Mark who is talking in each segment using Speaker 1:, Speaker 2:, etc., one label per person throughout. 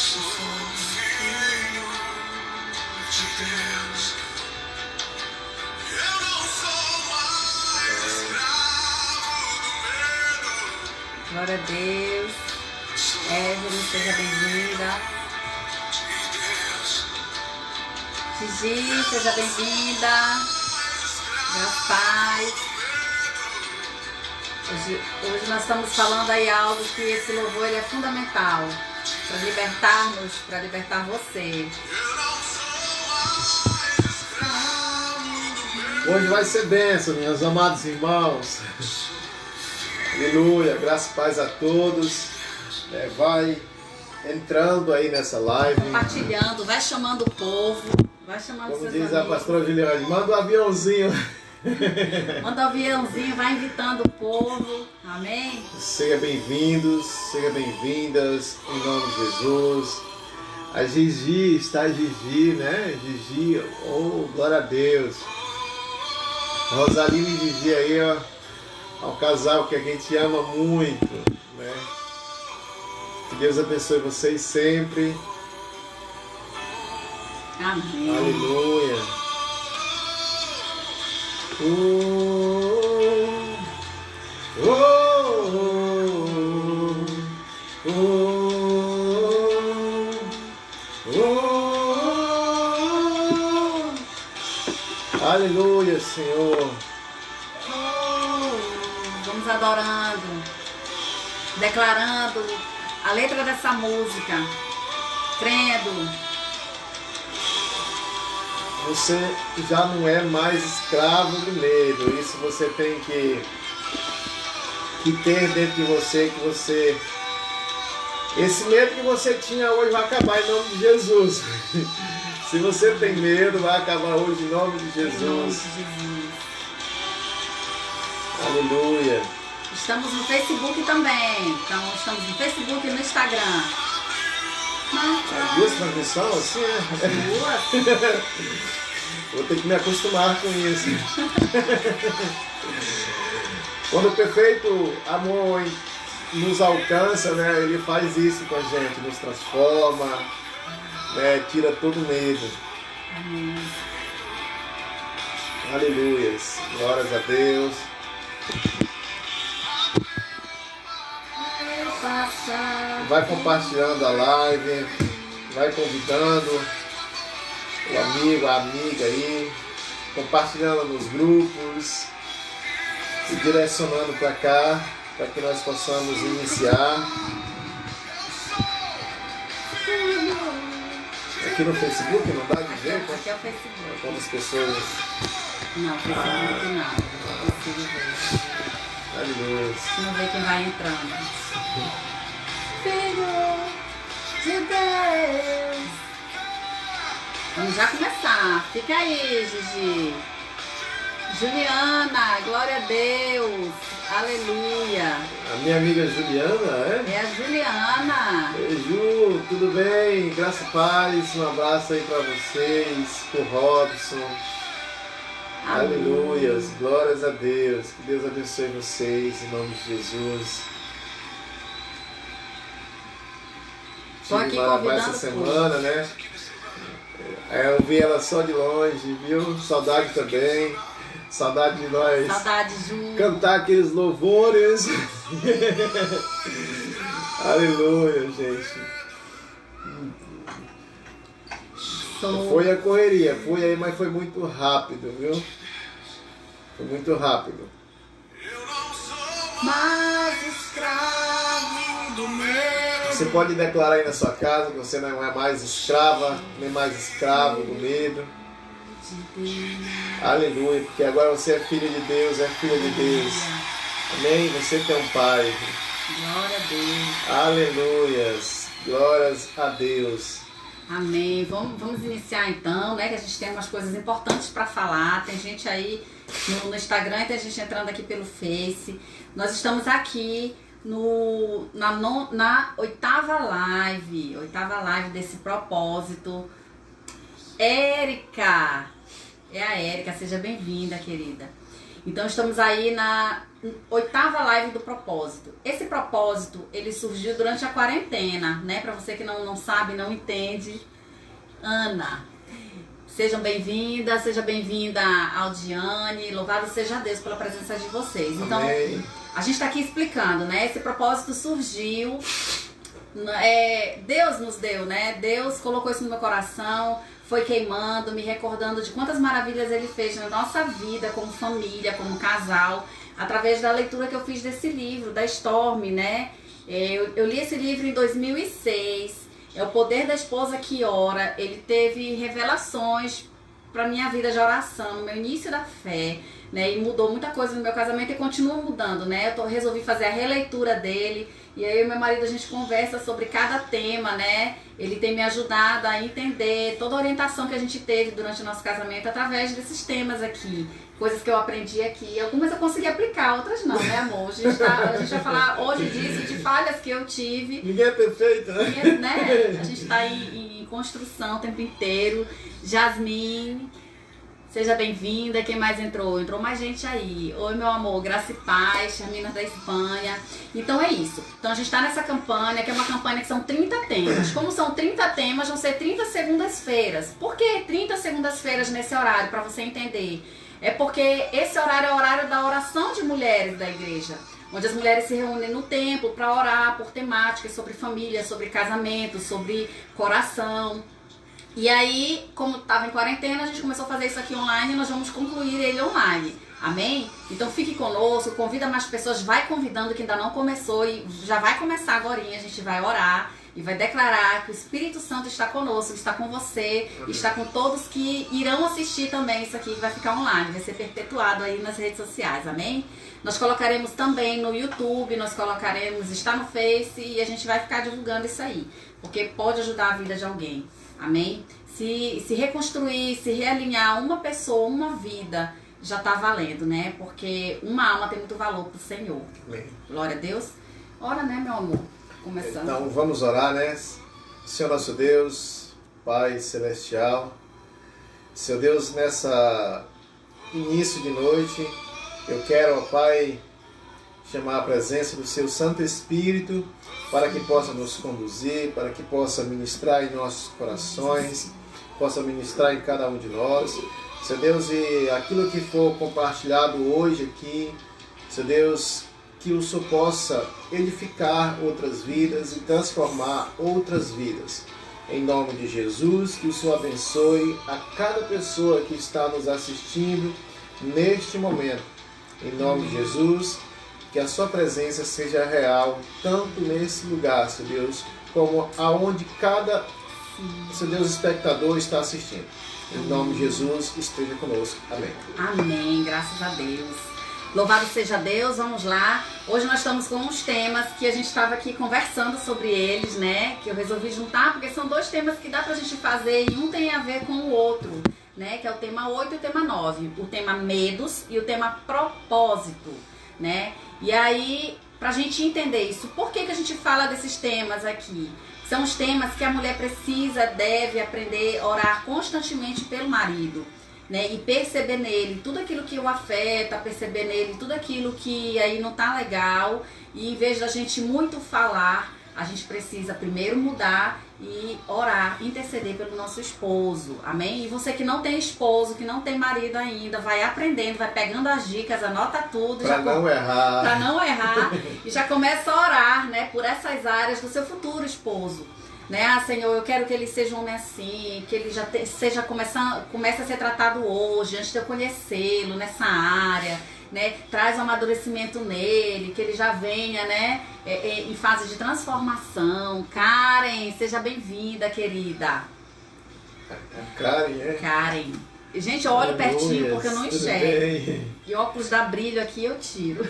Speaker 1: Eu sou filho de Deus. Eu não sou mais escravo do medo. Glória a Deus. Evelyn, seja bem-vinda. Gigi, seja bem-vinda. Meus pais. Hoje nós estamos falando aí algo que esse louvor ele é fundamental para libertar-nos, para libertar você.
Speaker 2: Hoje vai ser bênção, meus amados irmãos. Aleluia, graça e paz a todos. Vai entrando aí nessa live.
Speaker 1: Compartilhando, vai chamando o povo. Vai chamando
Speaker 2: como
Speaker 1: seus
Speaker 2: diz
Speaker 1: amigos.
Speaker 2: A pastora Juliane, manda um aviãozinho.
Speaker 1: Manda um aviãozinho, vai invitando o povo. Amém?
Speaker 2: Sejam bem-vindos, sejam bem-vindas, em nome de Jesus. A Gigi, está a Gigi, né? Gigi, oh, glória a Deus. Rosalina e Gigi aí, ó. Ao casal que a gente ama muito, né? Que Deus abençoe vocês sempre.
Speaker 1: Amém.
Speaker 2: Aleluia. Oh, oh, oh, oh, oh. Aleluia, Senhor.
Speaker 1: Vamos adorando, declarando a letra dessa música, crendo.
Speaker 2: Você já não é mais escravo do medo. Isso você tem que ter dentro de você, que você... Esse medo que você tinha hoje vai acabar em nome de Jesus. Se você tem medo, vai acabar hoje em nome de Jesus. Aleluia.
Speaker 1: Estamos no Facebook também. Então, estamos no Facebook e no Instagram.
Speaker 2: Duas transmissões assim, né?
Speaker 1: Duas.
Speaker 2: Vou ter que me acostumar com isso. Quando o perfeito amor nos alcança, né, ele faz isso com a gente, nos transforma, né, tira todo medo.
Speaker 1: Amém.
Speaker 2: Aleluias. Glórias a Deus. Vai compartilhando a live, vai convidando o amigo, a amiga aí, compartilhando nos grupos e direcionando para cá, para que nós possamos iniciar. Aqui no Facebook não dá de ver?
Speaker 1: Aqui é o Facebook.
Speaker 2: Quantas pessoas?
Speaker 1: Não, Facebook não.
Speaker 2: Aleluia.
Speaker 1: Vamos ver quem vai entrando. Filho de Deus. Vamos já começar. Fica aí, Gigi. Juliana, glória a Deus. Aleluia.
Speaker 2: A minha amiga Juliana, é?
Speaker 1: É a Juliana.
Speaker 2: Oi, Ju, tudo bem? Graça e paz. Um abraço aí para vocês, pro Robson. Aleluias, glórias a Deus. Que Deus abençoe vocês, em nome de Jesus.
Speaker 1: Tô aqui
Speaker 2: Tive
Speaker 1: convidando
Speaker 2: essa semana, né? Eu vi ela só de longe, viu? Saudade também. Saudade de nós.
Speaker 1: Saudade, Ju.
Speaker 2: Cantar aqueles louvores. Aleluia, gente. Foi a correria, foi aí, mas foi muito rápido, viu? Foi muito rápido.
Speaker 1: Mas escravo do medo.
Speaker 2: Você pode declarar aí na sua casa que você não é mais escrava, nem mais escravo do medo. Aleluia, porque agora você é filho de Deus, é filha de Deus. Amém? Você tem um Pai.
Speaker 1: Glória a Deus.
Speaker 2: Aleluias. Glórias a Deus.
Speaker 1: Amém. Vamos iniciar então, né? Que a gente tem umas coisas importantes para falar. Tem gente aí no Instagram e tem gente entrando aqui pelo Face. Nós estamos aqui na oitava live desse propósito. Érica, é a Érica, seja bem-vinda, querida. Então estamos aí na 8ª live do propósito. Esse propósito, ele surgiu durante a quarentena, né? Pra você que não sabe, não entende. Ana, sejam bem-vindas, seja bem-vinda Aldiane, louvado seja Deus pela presença de vocês. Então,
Speaker 2: Amém.
Speaker 1: a gente tá aqui explicando, né? Esse propósito surgiu, Deus nos deu, né? Deus colocou isso no meu coração, foi queimando, me recordando de quantas maravilhas Ele fez na nossa vida, como família, como casal, através da leitura que eu fiz desse livro, da Storm, né? Eu li esse livro em 2006, é O Poder da Esposa que Ora. Ele teve revelações para minha vida de oração, no meu início da fé, né? E mudou muita coisa no meu casamento e continua mudando, né? Eu resolvi fazer a releitura dele. E aí, meu marido, a gente conversa sobre cada tema, né? Ele tem me ajudado a entender toda a orientação que a gente teve durante o nosso casamento através desses temas aqui. Coisas que eu aprendi aqui. Algumas eu consegui aplicar, outras não, né, amor? A gente vai falar hoje disso, de falhas que eu tive.
Speaker 2: Ninguém é perfeito, né?
Speaker 1: A gente está em construção o tempo inteiro. Jasmine, seja bem-vinda. Quem mais entrou? Entrou mais gente aí. Oi, meu amor, graça e paz, Charminas da Espanha. Então é isso. Então a gente está nessa campanha, que é uma campanha que são 30 temas. Como são 30 temas, vão ser 30 segundas-feiras. Por que 30 segundas-feiras nesse horário? Para você entender. É porque esse horário é o horário da oração de mulheres da igreja, onde as mulheres se reúnem no templo para orar por temáticas sobre família, sobre casamento, sobre coração. E aí, como estava em quarentena, a gente começou a fazer isso aqui online e nós vamos concluir ele online. Amém? Então fique conosco, convida mais pessoas, vai convidando que ainda não começou e já vai começar agora. A gente vai orar e vai declarar que o Espírito Santo está conosco, está com você, está com todos que irão assistir também isso aqui, que vai ficar online, vai ser perpetuado aí nas redes sociais, amém? Nós colocaremos também no YouTube, está no Face e a gente vai ficar divulgando isso aí, porque pode ajudar a vida de alguém, amém? Se reconstruir, se realinhar uma pessoa, uma vida, já está valendo, né? Porque uma alma tem muito valor pro Senhor.
Speaker 2: Amém.
Speaker 1: Glória a Deus. Ora, né, meu amor? Começando.
Speaker 2: Então vamos orar, né? Senhor nosso Deus, Pai Celestial, Seu Deus, nessa início de noite, eu quero, ó Pai, chamar a presença do Seu Santo Espírito para que possa nos conduzir, para que possa ministrar em nossos corações, possa ministrar em cada um de nós. Seu Deus, e aquilo que for compartilhado hoje aqui, Seu Deus, que o Senhor possa edificar outras vidas e transformar outras vidas. Em nome de Jesus, que o Senhor abençoe a cada pessoa que está nos assistindo neste momento. Em nome de Jesus, que a sua presença seja real, tanto nesse lugar, Seu Deus, como aonde cada, Seu Deus, espectador está assistindo. Em nome de Jesus, esteja conosco. Amém.
Speaker 1: Amém, graças a Deus. Louvado seja Deus, vamos lá. Hoje nós estamos com uns temas que a gente estava aqui conversando sobre eles, né? Que eu resolvi juntar, porque são 2 temas que dá pra gente fazer e um tem a ver com o outro, né? Que é o tema 8 e o tema 9. O tema medos e o tema propósito, né? E aí, pra gente entender isso, por que a gente fala desses temas aqui? São os temas que a mulher deve aprender a orar constantemente pelo marido, né? E perceber nele tudo aquilo que o afeta, perceber nele tudo aquilo que aí não tá legal. E em vez da gente muito falar, a gente precisa primeiro mudar e orar, interceder pelo nosso esposo, amém? E você que não tem esposo, que não tem marido ainda, vai aprendendo, vai pegando as dicas, anota tudo.
Speaker 2: Para não errar.
Speaker 1: Para não errar. E já começa a orar, né, por essas áreas do seu futuro esposo. Né? Ah, Senhor, eu quero que ele seja um homem assim, que ele já comece a ser tratado hoje, antes de eu conhecê-lo nessa área, né? Traz um amadurecimento nele, que ele já venha, né, em fase de transformação. Karen, seja bem-vinda, querida.
Speaker 2: Karen, é?
Speaker 1: Karen. Gente, eu olho pertinho porque eu não enxergo. E óculos dá brilho aqui, eu tiro.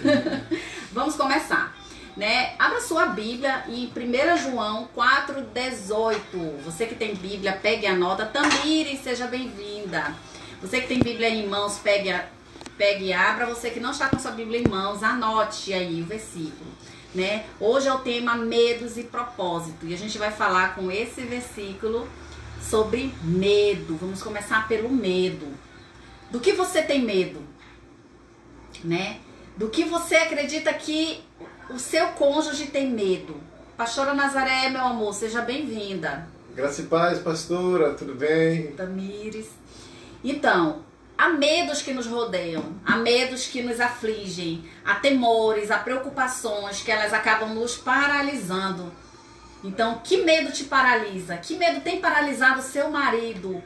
Speaker 1: Vamos começar. Né? Abra sua Bíblia em 1 João 4,18. Você que tem Bíblia, pegue a nota. Tamires, seja bem-vinda. Você que tem Bíblia em mãos, pegue e abra. Você que não está com sua Bíblia em mãos, anote aí o versículo. Né? Hoje é o tema medos e propósito. E a gente vai falar com esse versículo sobre medo. Vamos começar pelo medo. Do que você tem medo? né? Do que você acredita que o seu cônjuge tem medo? Pastora Nazaré, meu amor, seja bem-vinda.
Speaker 2: Graça e paz, pastora, tudo bem?
Speaker 1: Tamires. Então, há medos que nos rodeiam, há medos que nos afligem, há temores, há preocupações que elas acabam nos paralisando. Então, que medo te paralisa? Que medo tem paralisado o seu marido?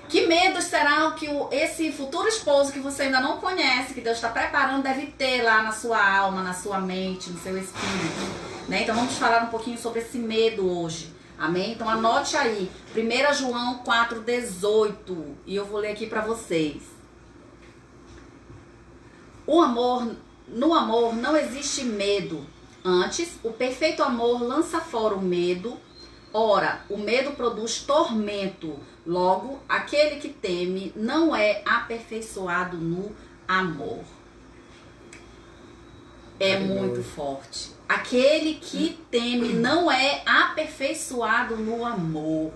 Speaker 1: Que medos serão que esse futuro esposo que você ainda não conhece, que Deus está preparando, deve ter lá na sua alma, na sua mente, no seu espírito? Né? Então vamos falar um pouquinho sobre esse medo hoje. Amém? Então anote aí, 1 João 4,18. E eu vou ler aqui para vocês. No amor não existe medo. Antes, o perfeito amor lança fora o medo. Ora, o medo produz tormento. Logo, aquele que teme não é aperfeiçoado no amor. É muito forte. Aquele que teme não é aperfeiçoado no amor.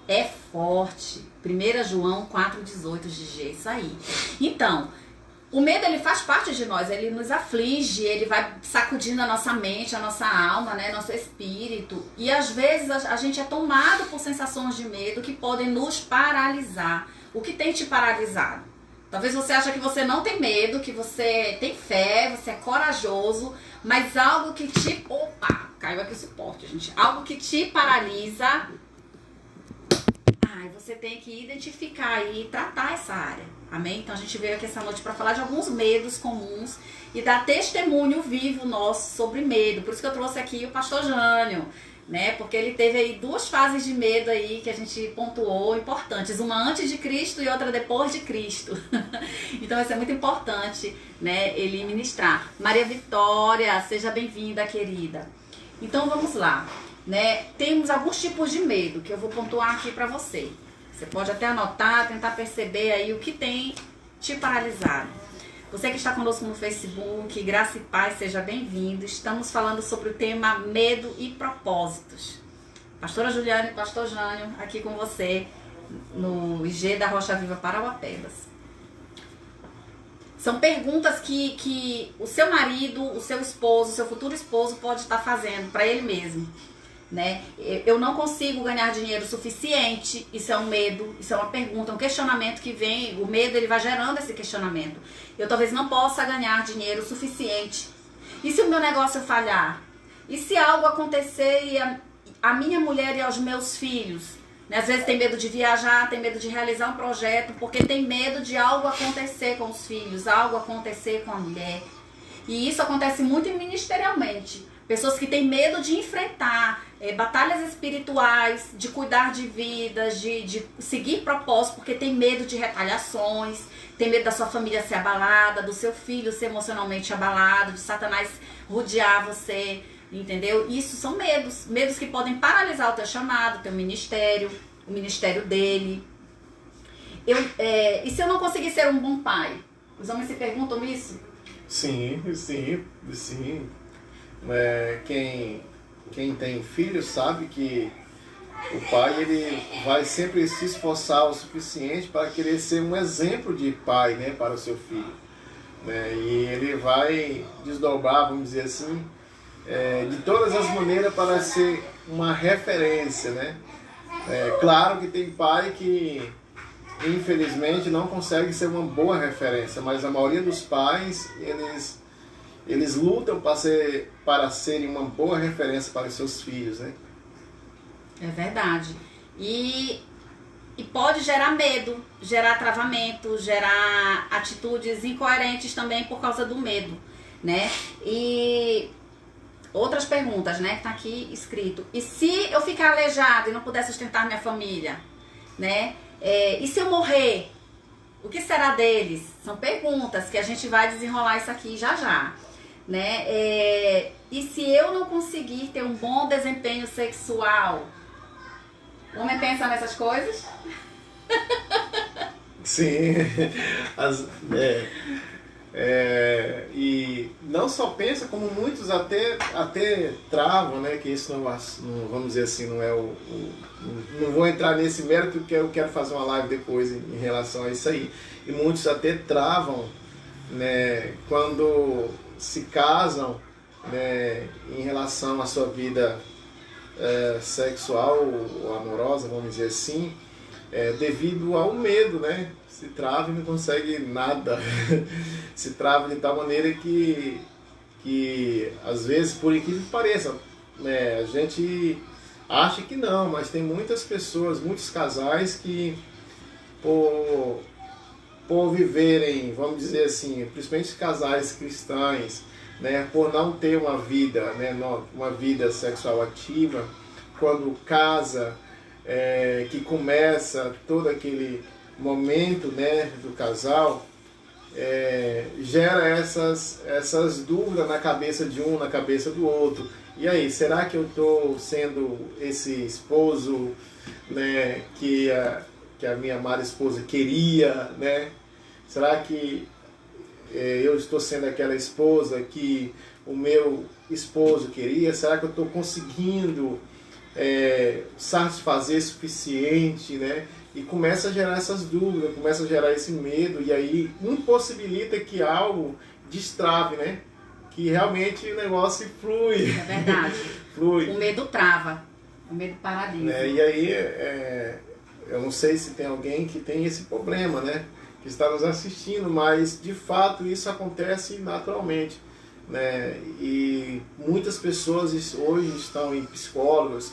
Speaker 1: É forte. 1 João 4,18 diz isso aí. Então, o medo, ele faz parte de nós, ele nos aflige, ele vai sacudindo a nossa mente, a nossa alma, né, nosso espírito. E às vezes a gente é tomado por sensações de medo que podem nos paralisar. O que tem te paralisado? Talvez você ache que você não tem medo, que você tem fé, você é corajoso, mas algo que te... Opa, caiu aqui o suporte, gente. Algo que te paralisa. Você tem que identificar e tratar essa área. Amém? Então a gente veio aqui essa noite para falar de alguns medos comuns e dar testemunho vivo nosso sobre medo. Por isso que eu trouxe aqui o pastor Jânio, né? Porque ele teve aí 2 fases de medo aí que a gente pontuou importantes. Uma antes de Cristo e outra depois de Cristo. Então isso é muito importante, né? Ele ministrar. Maria Vitória, seja bem-vinda, querida. Então vamos lá, né? Temos alguns tipos de medo que eu vou pontuar aqui para você. Você pode até anotar, tentar perceber aí o que tem te paralisado. Você que está conosco no Facebook, Graça e Paz, seja bem-vindo. Estamos falando sobre o tema medo e propósitos. Pastora Juliana e pastor Jânio aqui com você no IG da Rocha Viva Parauapebas. São perguntas que o seu marido, o seu esposo, o seu futuro esposo pode estar fazendo para ele mesmo. Né? Eu não consigo ganhar dinheiro suficiente. Isso é um medo, isso é uma pergunta, um questionamento que vem. O medo, ele vai gerando esse questionamento. Eu talvez não possa ganhar dinheiro suficiente. E se o meu negócio falhar? E se algo acontecer e a minha mulher e aos meus filhos? Né? Às vezes tem medo de viajar, tem medo de realizar um projeto, porque tem medo de algo acontecer com os filhos, algo acontecer com a mulher. E isso acontece muito ministerialmente. Pessoas que têm medo de enfrentar batalhas espirituais, de cuidar de vidas, de seguir propósito, porque tem medo de retaliações, tem medo da sua família ser abalada, do seu filho ser emocionalmente abalado, de Satanás rodear você, entendeu? Isso são medos, medos que podem paralisar o teu chamado, o teu ministério, o ministério dele. E se eu não conseguir ser um bom pai? Os homens se perguntam isso?
Speaker 2: Sim. Quem tem filho sabe que o pai, ele vai sempre se esforçar o suficiente para querer ser um exemplo de pai, né, para o seu filho, né? E ele vai desdobrar, vamos dizer assim, de todas as maneiras para ser uma referência, né? Claro que tem pai que infelizmente não consegue ser uma boa referência, mas a maioria dos pais, eles lutam para serem uma boa referência para os seus filhos, né?
Speaker 1: É verdade. E pode gerar medo, gerar travamento, gerar atitudes incoerentes também por causa do medo, né? E outras perguntas, né? Que tá aqui escrito. E se eu ficar aleijado e não puder sustentar minha família, né? E se eu morrer? O que será deles? São perguntas que a gente vai desenrolar isso aqui já já. Né? E se eu não conseguir ter um bom desempenho sexual? O homem pensa nessas coisas?
Speaker 2: Sim. E não só pensa, como muitos até travam, né? Que isso não, vamos dizer assim, não é não vou entrar nesse mérito, porque eu quero fazer uma live depois em relação a isso aí. E muitos até travam né, quando se casam, né, em relação à sua vida sexual ou amorosa, vamos dizer assim, devido ao medo, né? Se trava e não consegue nada. Se trava de tal maneira que às vezes, por incrível que pareça, né, a gente acha que não, mas tem muitas pessoas, muitos casais que por viverem, vamos dizer assim, principalmente casais cristãos, né, por não ter uma vida, né, uma vida sexual ativa, quando casa, que começa todo aquele momento, né, do casal, gera essas dúvidas na cabeça de um, na cabeça do outro. E aí, será que eu estou sendo esse esposo, né, que a minha amada esposa queria, né? Será que eu estou sendo aquela esposa que o meu esposo queria? Será que eu estou conseguindo satisfazer o suficiente, né? E começa a gerar essas dúvidas, começa a gerar esse medo, e aí impossibilita que algo destrave, né? Que realmente o negócio flui.
Speaker 1: É verdade.
Speaker 2: Flui.
Speaker 1: O medo trava, o medo paralisa.
Speaker 2: E aí, eu não sei se tem alguém que tem esse problema, né? Que está nos assistindo, mas de fato isso acontece naturalmente, né? E muitas pessoas hoje estão em psicólogos,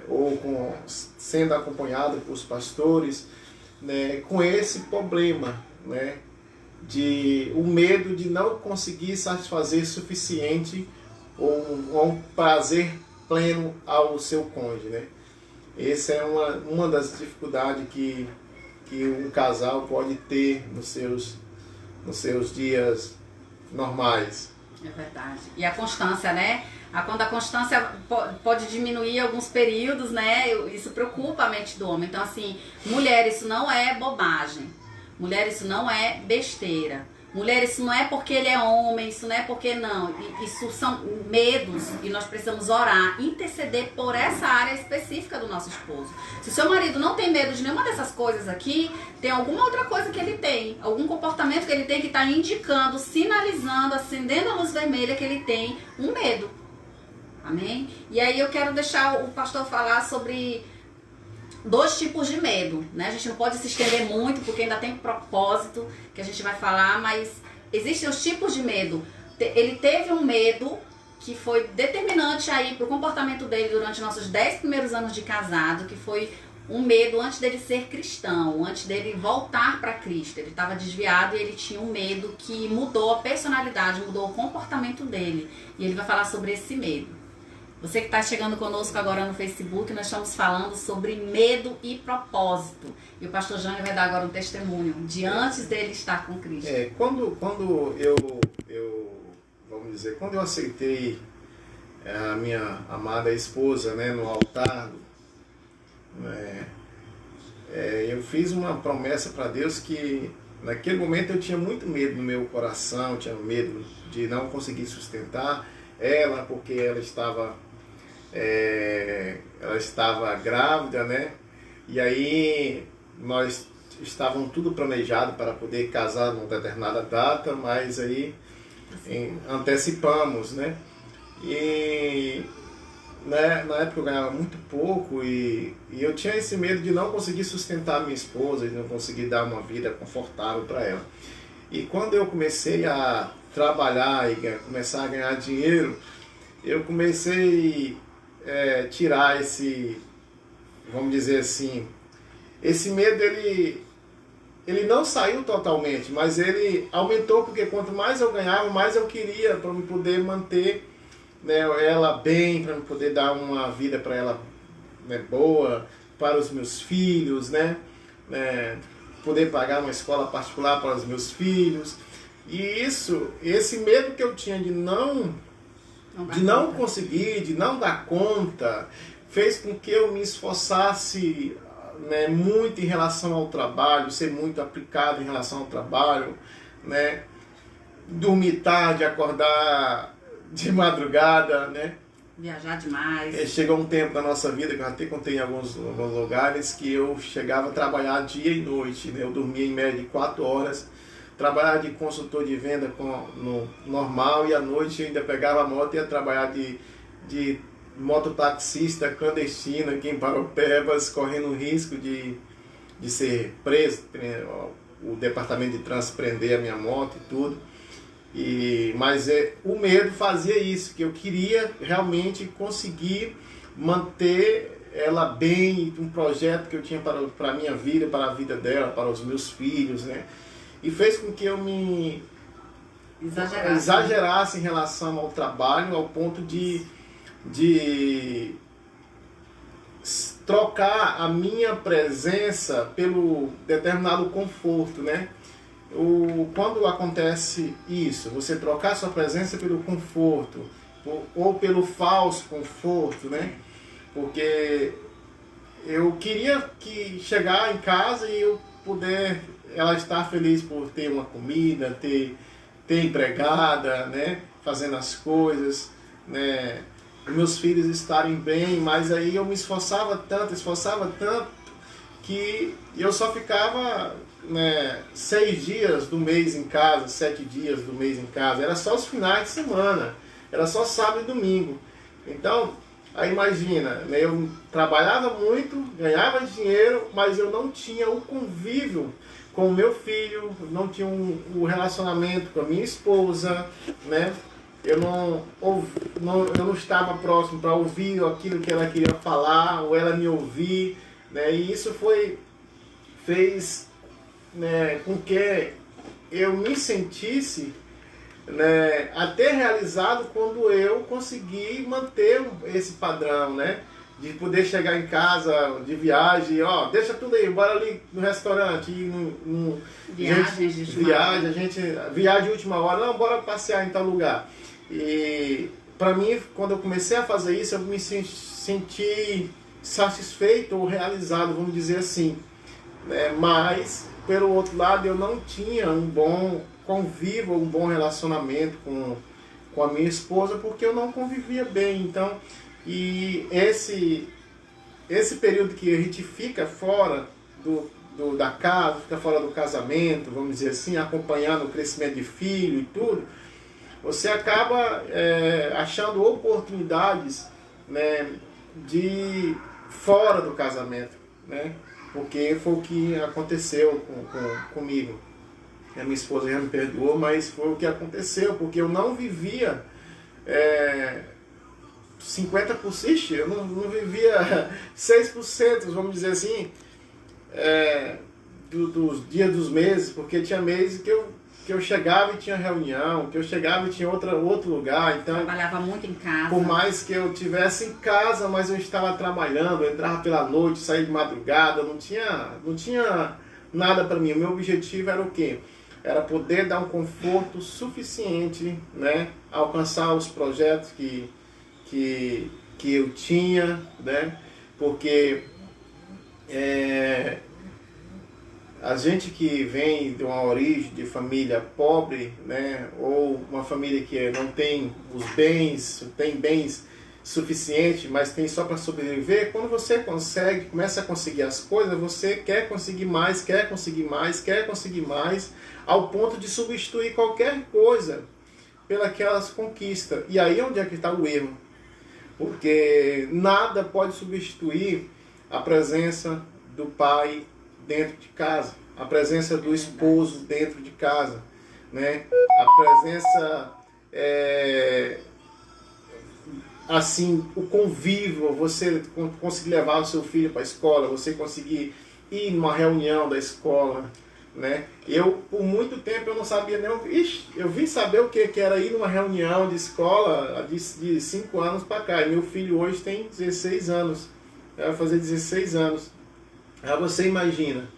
Speaker 2: ou sendo acompanhadas por pastores, né, com esse problema, né, de o medo de não conseguir satisfazer suficiente ou um prazer pleno ao seu cônjuge, né? Essa é uma das dificuldades que um casal pode ter nos seus dias normais.
Speaker 1: É verdade. E a constância, né? Quando a constância pode diminuir alguns períodos, né? Isso preocupa a mente do homem. Então, assim, mulher, isso não é bobagem. Mulher, isso não é besteira. Mulher, isso não é porque ele é homem, isso não é porque não. Isso são medos e nós precisamos orar, interceder por essa área específica do nosso esposo. Se o seu marido não tem medo de nenhuma dessas coisas aqui, tem alguma outra coisa que ele tem, algum comportamento que ele tem que está indicando, sinalizando, acendendo a luz vermelha que ele tem um medo. Amém? E aí eu quero deixar o pastor falar sobre 2 tipos de medo, né? A gente não pode se estender muito, porque ainda tem propósito que a gente vai falar, mas existem os tipos de medo. Ele teve um medo que foi determinante aí pro comportamento dele durante nossos 10 primeiros anos de casado, que foi um medo antes dele ser cristão, antes dele voltar para Cristo. Ele estava desviado e ele tinha um medo que mudou a personalidade, mudou o comportamento dele. E ele vai falar sobre esse medo. Você que está chegando conosco agora no Facebook, nós estamos falando sobre medo e propósito. E o pastor Jânio vai dar agora um testemunho de antes dele estar com Cristo.
Speaker 2: Quando eu vamos dizer, quando eu aceitei a minha amada esposa, né, no altar, eu fiz uma promessa para Deus que naquele momento eu tinha muito medo no meu coração, eu tinha medo de não conseguir sustentar ela, porque ela estava grávida, né? E aí nós estávamos tudo planejado para poder casar numa determinada data, mas aí antecipamos, né? E né, na época eu ganhava muito pouco e eu tinha esse medo de não conseguir sustentar minha esposa, de não conseguir dar uma vida confortável para ela. E quando eu comecei a trabalhar e começar a ganhar dinheiro, eu comecei tirar esse, vamos dizer assim, esse medo, ele não saiu totalmente, mas ele aumentou, porque quanto mais eu ganhava, mais eu queria para me poder manter, né, ela bem, para me poder dar uma vida para ela, né, boa, para os meus filhos, né, poder pagar uma escola particular para os meus filhos. E esse medo que eu tinha de não conseguir, de não dar conta, fez com que eu me esforçasse, né, muito em relação ao trabalho, ser muito aplicado em relação ao trabalho, né, dormir tarde, acordar de madrugada, né,
Speaker 1: viajar demais.
Speaker 2: Chegou um tempo da nossa vida, que eu até contei em alguns lugares, que eu chegava a trabalhar dia e noite, né, eu dormia em média de 4 horas trabalhava de consultor de venda no normal, e à noite eu ainda pegava a moto e ia trabalhar de mototaxista clandestino aqui em Paraupebas, correndo o risco de ser preso, o departamento de trânsito prender a minha moto e tudo. Mas o medo fazia isso, que eu queria realmente conseguir manter ela bem, um projeto que eu tinha para a minha vida, para a vida dela, para os meus filhos, né? E fez com que eu me exagerasse em relação ao trabalho, ao ponto de trocar a minha presença pelo determinado conforto, né? Quando acontece isso, você trocar sua presença pelo conforto ou pelo falso conforto, né? Porque eu queria chegar em casa e eu puder ela estar feliz por ter uma comida, ter empregada, né? Fazendo as coisas, né? Meus filhos estarem bem, mas aí eu me esforçava tanto, que eu só ficava, né, 6 dias do mês em casa, 7 dias do mês em casa. Era só os finais de semana, era só sábado e domingo. Então, aí imagina, né, eu trabalhava muito, ganhava dinheiro, mas eu não tinha o convívio com o meu filho, não tinha o relacionamento com a minha esposa, né? Eu não estava próximo para ouvir aquilo que ela queria falar, ou ela me ouvir, né? E isso fez, né, com que eu me sentisse, né, até realizado quando eu consegui manter esse padrão, né? De poder chegar em casa de viagem, deixa tudo aí, bora ali no restaurante, viagem de última hora, não, bora passear em tal lugar. E para mim, quando eu comecei a fazer isso, eu me senti satisfeito ou realizado, vamos dizer assim, né? Mas, pelo outro lado, eu não tinha um bom convívio, um bom relacionamento com a minha esposa, porque eu não convivia bem. Então, e esse período que a gente fica fora da casa, fica fora do casamento, vamos dizer assim, acompanhando o crescimento de filho e tudo, você acaba achando oportunidades, né, de fora do casamento, né? Porque foi o que aconteceu comigo. A minha esposa já me perdoou, mas foi o que aconteceu, porque eu não vivia 50%, eu não vivia 6%, vamos dizer assim, dos dias dos meses, porque tinha meses que eu chegava e tinha reunião, que eu chegava e tinha outro lugar. Então,
Speaker 1: trabalhava muito em casa.
Speaker 2: Por mais que eu estivesse em casa, mas eu estava trabalhando, eu entrava pela noite, saía de madrugada, não tinha nada para mim. O meu objetivo era o quê? Era poder dar um conforto suficiente, né? Alcançar os projetos que eu tinha, né? Porque a gente que vem de uma origem de família pobre, né, ou uma família que não tem os bens, tem bens suficientes, mas tem só para sobreviver, quando você começa a conseguir as coisas, você quer conseguir mais, ao ponto de substituir qualquer coisa pelas conquistas. E aí onde é que está o erro? Porque nada pode substituir a presença do pai dentro de casa, a presença do esposo dentro de casa, né? A presença, assim, o convívio, você conseguir levar o seu filho para a escola, você conseguir ir numa reunião da escola, né? Por muito tempo, eu não sabia nem... eu vim saber o que era ir numa reunião de escola de 5 anos para cá. E meu filho hoje tem 16 anos, vai fazer 16 anos. Aí você imagina,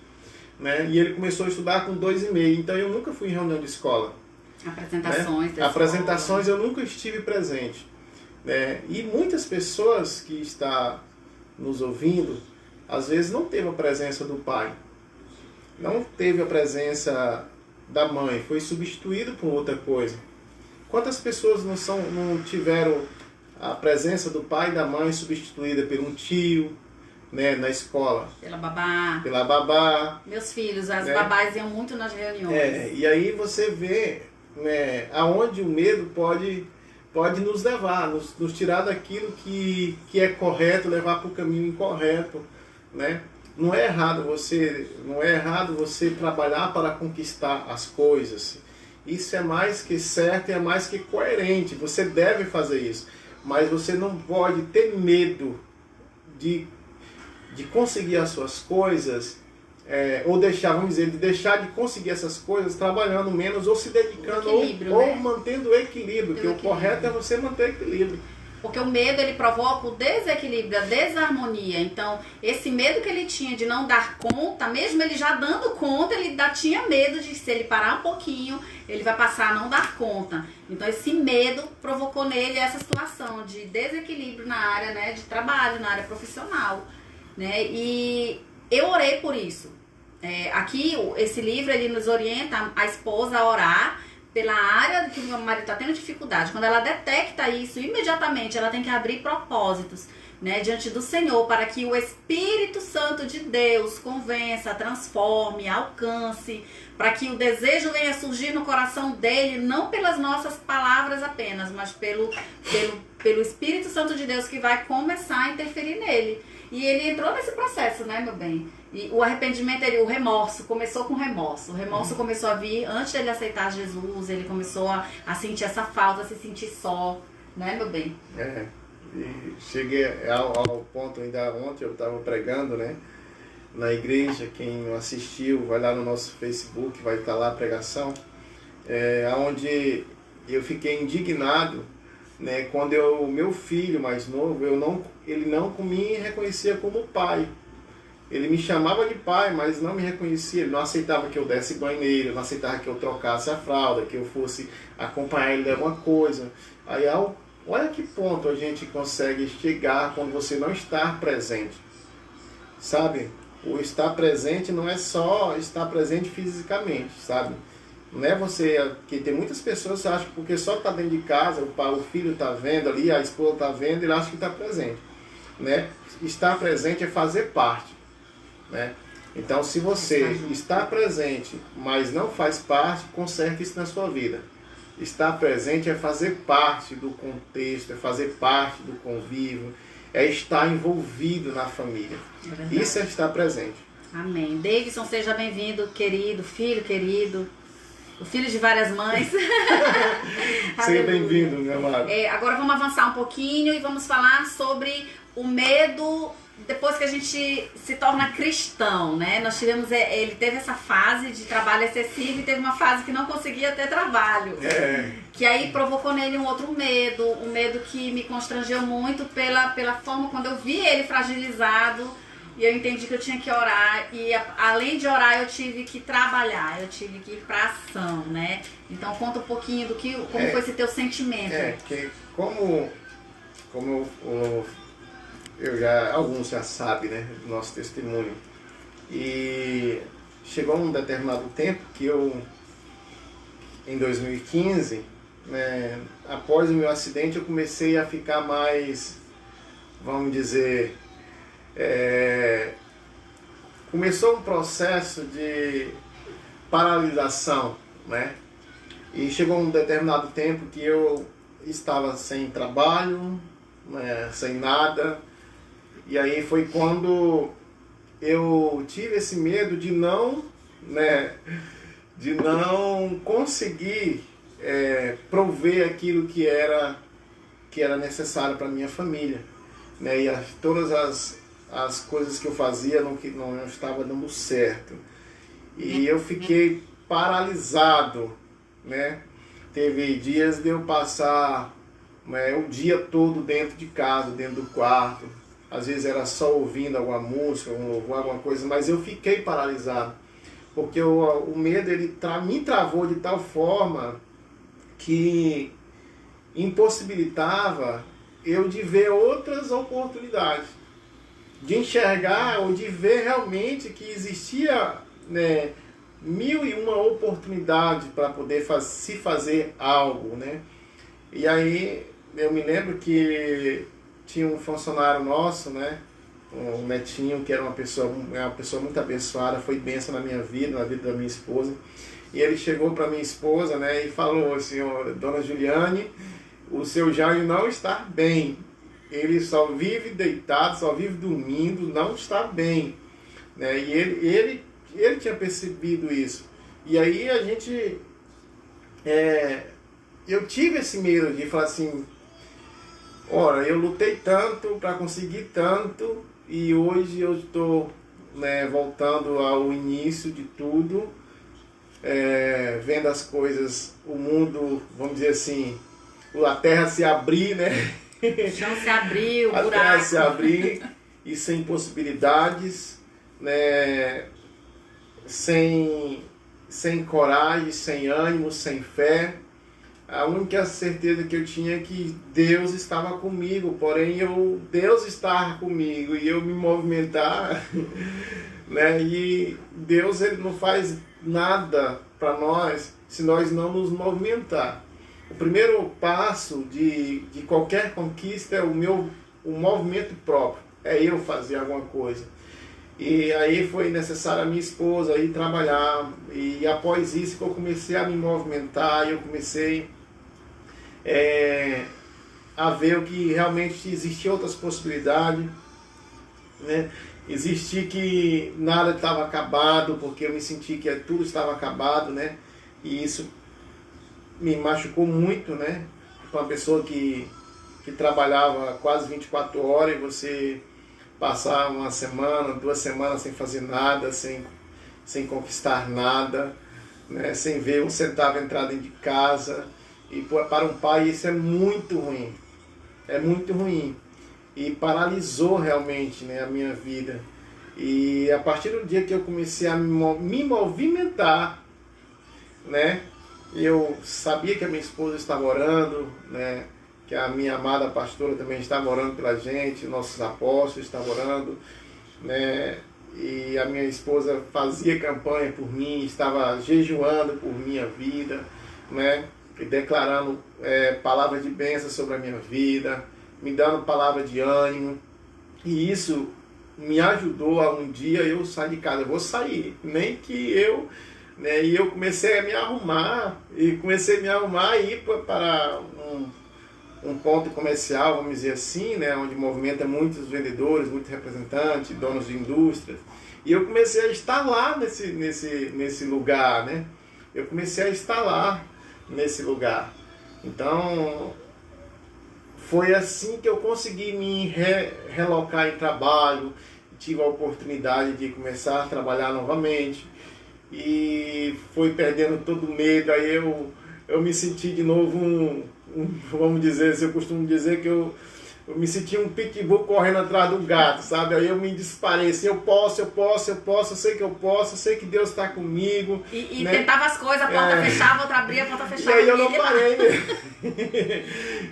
Speaker 2: né? E ele começou a estudar com 2,5, então eu nunca fui em reunião de escola.
Speaker 1: Apresentações,
Speaker 2: né? Apresentações eu nunca estive presente, né? E muitas pessoas que estão nos ouvindo, às vezes não teve a presença do pai, não teve a presença da mãe, foi substituído por outra coisa. Quantas pessoas não tiveram a presença do pai e da mãe substituída por um tio, né, na escola.
Speaker 1: Pela babá.
Speaker 2: Pela babá.
Speaker 1: Meus filhos, as
Speaker 2: né?
Speaker 1: babás iam muito nas reuniões.
Speaker 2: E aí você vê, né, aonde o medo pode nos levar, nos tirar daquilo que é correto, levar para o caminho incorreto, né? Não é errado você trabalhar para conquistar as coisas. Isso é mais que certo e é mais que coerente. Você deve fazer isso. Mas você não pode ter medo de conseguir as suas coisas, ou de deixar de conseguir essas coisas trabalhando menos ou se dedicando ou mantendo o equilíbrio, que o correto é você manter o equilíbrio.
Speaker 1: Porque o medo, ele provoca o desequilíbrio, a desarmonia. Então, esse medo que ele tinha de não dar conta, mesmo ele já dando conta, ele ainda tinha medo de, se ele parar um pouquinho, ele vai passar a não dar conta. Então, esse medo provocou nele essa situação de desequilíbrio na área, né, de trabalho, na área profissional, né? E eu orei por isso. Aqui, esse livro, ele nos orienta a esposa a orar pela área que o meu marido está tendo dificuldade. Quando ela detecta isso, imediatamente ela tem que abrir propósitos, né, diante do Senhor, para que o Espírito Santo de Deus convença, transforme, alcance, para que o desejo venha surgir no coração dele, não pelas nossas palavras apenas, mas pelo Espírito Santo de Deus que vai começar a interferir nele. E ele entrou nesse processo, né, meu bem? E o arrependimento, o remorso, começou com remorso. O remorso começou a vir antes dele aceitar Jesus, ele começou a sentir essa falta, a se sentir só, né, meu bem?
Speaker 2: E cheguei ao ponto, ainda ontem eu estava pregando, né, na igreja. Quem não assistiu, vai lá no nosso Facebook, vai estar lá a pregação, onde eu fiquei indignado, né, quando o meu filho mais novo, ele não me reconhecia como pai. Ele me chamava de pai, mas não me reconhecia. Ele não aceitava que eu desse banho nele, não aceitava que eu trocasse a fralda, que eu fosse acompanhar ele de alguma coisa. Aí, olha que ponto a gente consegue chegar quando você não está presente. Sabe? O estar presente não é só estar presente fisicamente, sabe? Não é você, que tem muitas pessoas que acham que porque só está dentro de casa, o filho está vendo ali, a esposa está vendo, ele acha que está presente, né? Estar presente é fazer parte, né? Então, se você está presente, mas não faz parte, conserte isso na sua vida. Estar presente é fazer parte do contexto, é fazer parte do convívio, é estar envolvido na família. Isso é estar presente.
Speaker 1: Amém. Davidson, seja bem-vindo, querido, filho querido. O filho de várias mães.
Speaker 2: Seja bem-vindo, meu amado.
Speaker 1: Agora vamos avançar um pouquinho e vamos falar sobre o medo depois que a gente se torna cristão, né? Nós tivemos, ele teve essa fase de trabalho excessivo e teve uma fase que não conseguia ter trabalho. Que aí provocou nele um outro medo, um medo que me constrangeu muito pela forma quando eu vi ele fragilizado. E eu entendi que eu tinha que orar, e além de orar eu tive que trabalhar, eu tive que ir para ação, né? Então conta um pouquinho como foi esse teu sentimento.
Speaker 2: Que como alguns já sabem, né, do nosso testemunho. E chegou um determinado tempo que eu, em 2015, né, após o meu acidente, eu comecei a ficar mais, vamos dizer, começou um processo de paralisação, né? E chegou um determinado tempo que eu estava sem trabalho, né, sem nada, e aí foi quando eu tive esse medo de não conseguir prover aquilo que era necessário para minha família, né? E todas as coisas que eu fazia não estava dando certo. E eu fiquei paralisado, né? Teve dias de eu passar o dia todo dentro de casa, dentro do quarto. Às vezes era só ouvindo alguma música, algum louvor, alguma coisa, mas eu fiquei paralisado. Porque o medo me travou de tal forma que impossibilitava eu de ver outras oportunidades, de enxergar ou de ver realmente que existia, né, 1001 oportunidades para poder se fazer algo, né? E aí eu me lembro que tinha um funcionário nosso, né, um netinho que era uma pessoa muito abençoada, foi bênção na minha vida, na vida da minha esposa. E ele chegou para minha esposa, né, e falou assim: Dona Juliane, o seu Jair não está bem. Ele só vive deitado, só vive dormindo, não está bem. Né? E ele tinha percebido isso. E aí a gente... eu tive esse medo de falar assim: ora, eu lutei tanto para conseguir tanto, e hoje eu estou, né, voltando ao início de tudo, vendo as coisas, o mundo, vamos dizer assim, a terra se abrir, né?
Speaker 1: O chão se abriu, o buraco.
Speaker 2: A terra se abrir e sem possibilidades, né? Sem coragem, sem ânimo, sem fé. A única certeza que eu tinha é que Deus estava comigo, porém Deus estar comigo e eu me movimentar, né? E Deus, ele não faz nada para nós se nós não nos movimentar. O primeiro passo de qualquer conquista é o movimento próprio, é eu fazer alguma coisa. E aí foi necessário a minha esposa ir trabalhar, e após isso que eu comecei a me movimentar, eu comecei a ver o que realmente existia outras possibilidades, né? Existia que nada estava acabado, porque eu me senti que tudo estava acabado, né? E isso me machucou muito, né? Uma pessoa que trabalhava quase 24 horas e você passar uma semana, 2 semanas sem fazer nada, sem conquistar nada, né? Sem ver um centavo entrar dentro de casa. E para um pai isso é muito ruim. É muito ruim. E paralisou realmente, né, a minha vida. E a partir do dia que eu comecei a me movimentar, né? Eu sabia que a minha esposa estava orando, né? Que a minha amada pastora também estava orando pela gente, nossos apóstolos estavam orando, né? E a minha esposa fazia campanha por mim, estava jejuando por minha vida, né? E declarando palavras de bênção sobre a minha vida, me dando palavra de ânimo. E isso me ajudou a um dia eu sair de casa. Eu vou sair, nem que eu... Né, e eu comecei a me arrumar, e ir para um ponto comercial, vamos dizer assim, né, onde movimenta muitos vendedores, muitos representantes, donos de indústrias. E eu comecei a estar lá nesse lugar, né? Eu comecei a estar lá nesse lugar. Então, foi assim que eu consegui me relocar em trabalho, tive a oportunidade de começar a trabalhar novamente. E foi perdendo todo o medo, aí eu me senti de novo vamos dizer, eu costumo dizer que eu me senti um pitbull correndo atrás do gato, sabe? Aí eu me disparei assim: eu posso, eu sei que eu posso, eu sei que Deus está comigo.
Speaker 1: E né? Tentava as coisas, a porta fechava, outra abria, a porta fechava.
Speaker 2: E aí eu não parei mesmo.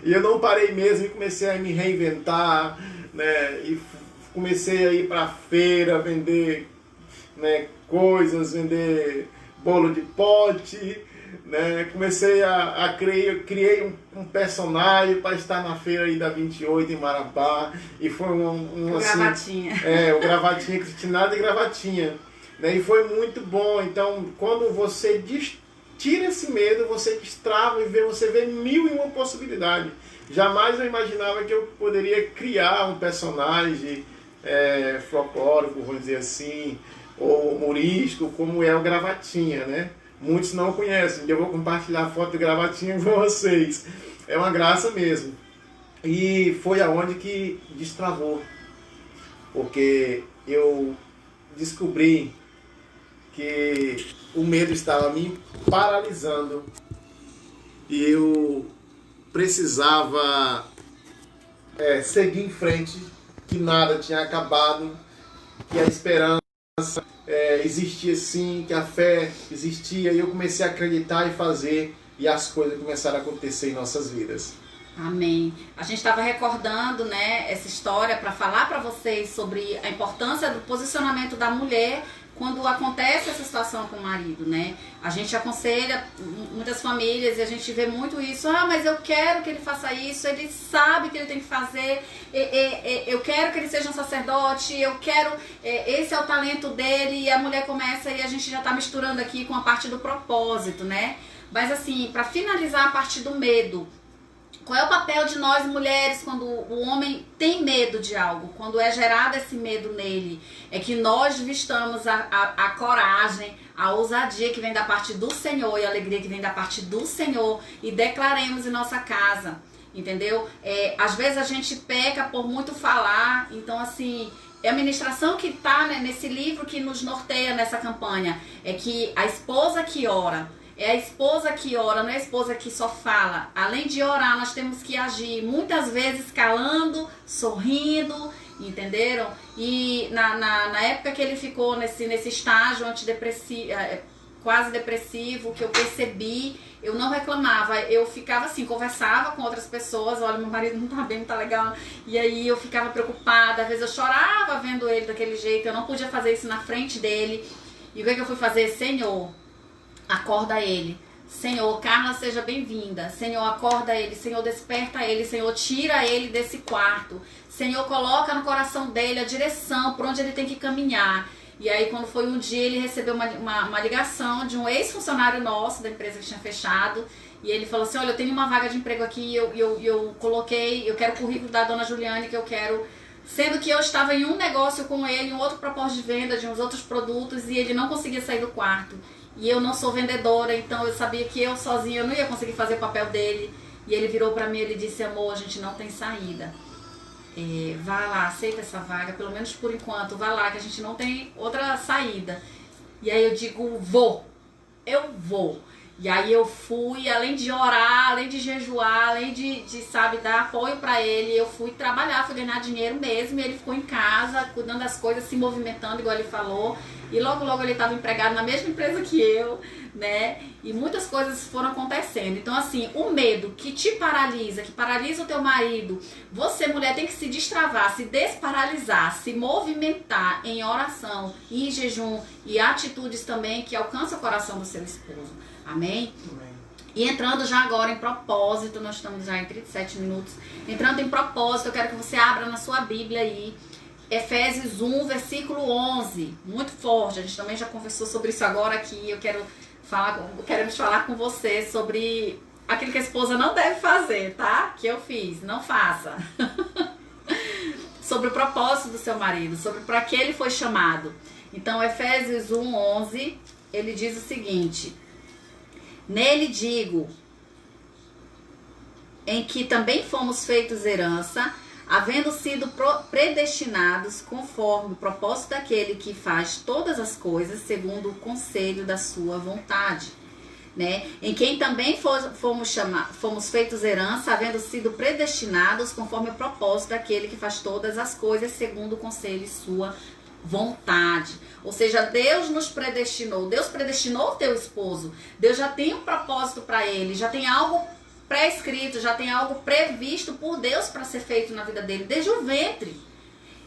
Speaker 2: E eu não parei mesmo e comecei a me reinventar, né? E comecei a ir para a feira, vender, né, coisas, vender bolo de pote, né? Comecei criei um personagem para estar na feira aí da 28 em Marabá, e foi
Speaker 1: o
Speaker 2: assim,
Speaker 1: gravatinha.
Speaker 2: O gravatinha, Cristinada e gravatinha, né? E foi muito bom. Então, quando você tira esse medo, você destrava e você vê 1001 possibilidades. Jamais eu imaginava que eu poderia criar um personagem folclórico, vamos dizer assim, ou humorístico, como é o Gravatinha, né? Muitos não conhecem, eu vou compartilhar a foto do Gravatinha com vocês. É uma graça mesmo. E foi aonde que destravou, porque eu descobri que o medo estava me paralisando e eu precisava seguir em frente, que nada tinha acabado, que a esperança existia sim, que a fé existia, e eu comecei a acreditar e fazer, e as coisas começaram a acontecer em nossas vidas.
Speaker 1: Amém. A gente estava recordando, né, essa história para falar para vocês sobre a importância do posicionamento da mulher quando acontece essa situação com o marido, né? A gente aconselha muitas famílias e a gente vê muito isso. Ah, mas eu quero que ele faça isso, ele sabe que ele tem que fazer, eu quero que ele seja um sacerdote, eu quero, esse é o talento dele, e a mulher começa e a gente já tá misturando aqui com a parte do propósito, né? Mas assim, para finalizar a parte do medo, qual é o papel de nós mulheres quando o homem tem medo de algo? Quando é gerado esse medo nele? É que nós vistamos a coragem, a ousadia que vem da parte do Senhor e a alegria que vem da parte do Senhor e declaremos em nossa casa, entendeu? Às vezes a gente peca por muito falar, então assim, é a ministração que está, né, nesse livro que nos norteia nessa campanha, é que a esposa que ora, é a esposa que ora, não é a esposa que só fala. Além de orar, nós temos que agir, muitas vezes calando, sorrindo, entenderam? E na época que ele ficou nesse estágio antidepressivo, quase depressivo, que eu percebi, eu não reclamava, eu ficava assim, conversava com outras pessoas, olha, meu marido não tá bem, não tá legal, e aí eu ficava preocupada, às vezes eu chorava vendo ele daquele jeito, eu não podia fazer isso na frente dele, e o que eu fui fazer? Senhor, acorda ele. Senhor, Carla, seja bem-vinda. Senhor, acorda ele. Senhor, desperta ele. Senhor, tira ele desse quarto. Senhor, coloca no coração dele a direção por onde ele tem que caminhar. E aí, quando foi um dia, ele recebeu uma ligação de um ex-funcionário nosso da empresa que tinha fechado. E ele falou assim, olha, eu tenho uma vaga de emprego aqui, eu coloquei, eu quero o currículo da dona Juliane, que eu quero... Sendo que eu estava em um negócio com ele, um outro propósito de venda de uns outros produtos, e ele não conseguia sair do quarto. E eu não sou vendedora, então eu sabia que eu sozinha eu não ia conseguir fazer o papel dele. E ele virou pra mim e ele disse, amor, a gente não tem saída. Vá lá, aceita essa vaga, pelo menos por enquanto, vá lá, que a gente não tem outra saída. E aí eu digo, eu vou. E aí eu fui, além de orar, além de jejuar, além de sabe, dar apoio pra ele, eu fui trabalhar, fui ganhar dinheiro mesmo, e ele ficou em casa, cuidando das coisas, se movimentando, igual ele falou. E logo, logo ele estava empregado na mesma empresa que eu, né? E muitas coisas foram acontecendo. Então, assim, o medo que te paralisa, que paralisa o teu marido, você, mulher, tem que se destravar, se desparalisar, se movimentar em oração, em jejum e atitudes também que alcançam o coração do seu esposo. Amém?
Speaker 2: Amém.
Speaker 1: E entrando já agora em propósito, nós estamos já em 37 minutos. Entrando em propósito, eu quero que você abra na sua Bíblia aí, Efésios 1, versículo 11, muito forte, a gente também já conversou sobre isso agora aqui, queremos falar com você sobre aquilo que a esposa não deve fazer, tá? Que eu fiz, não faça. Sobre o propósito do seu marido, sobre para que ele foi chamado. Então, Efésios 1, 11, ele diz o seguinte, nele digo, em que também fomos feitos herança, havendo sido predestinados conforme o propósito daquele que faz todas as coisas segundo o conselho da sua vontade, né? Em quem também fomos feitos herança, havendo sido predestinados conforme o propósito daquele que faz todas as coisas segundo o conselho de sua vontade. Ou seja, Deus nos predestinou, Deus predestinou o teu esposo, Deus já tem um propósito para ele, já tem algo pré-escrito, já tem algo previsto por Deus para ser feito na vida dele, desde o ventre.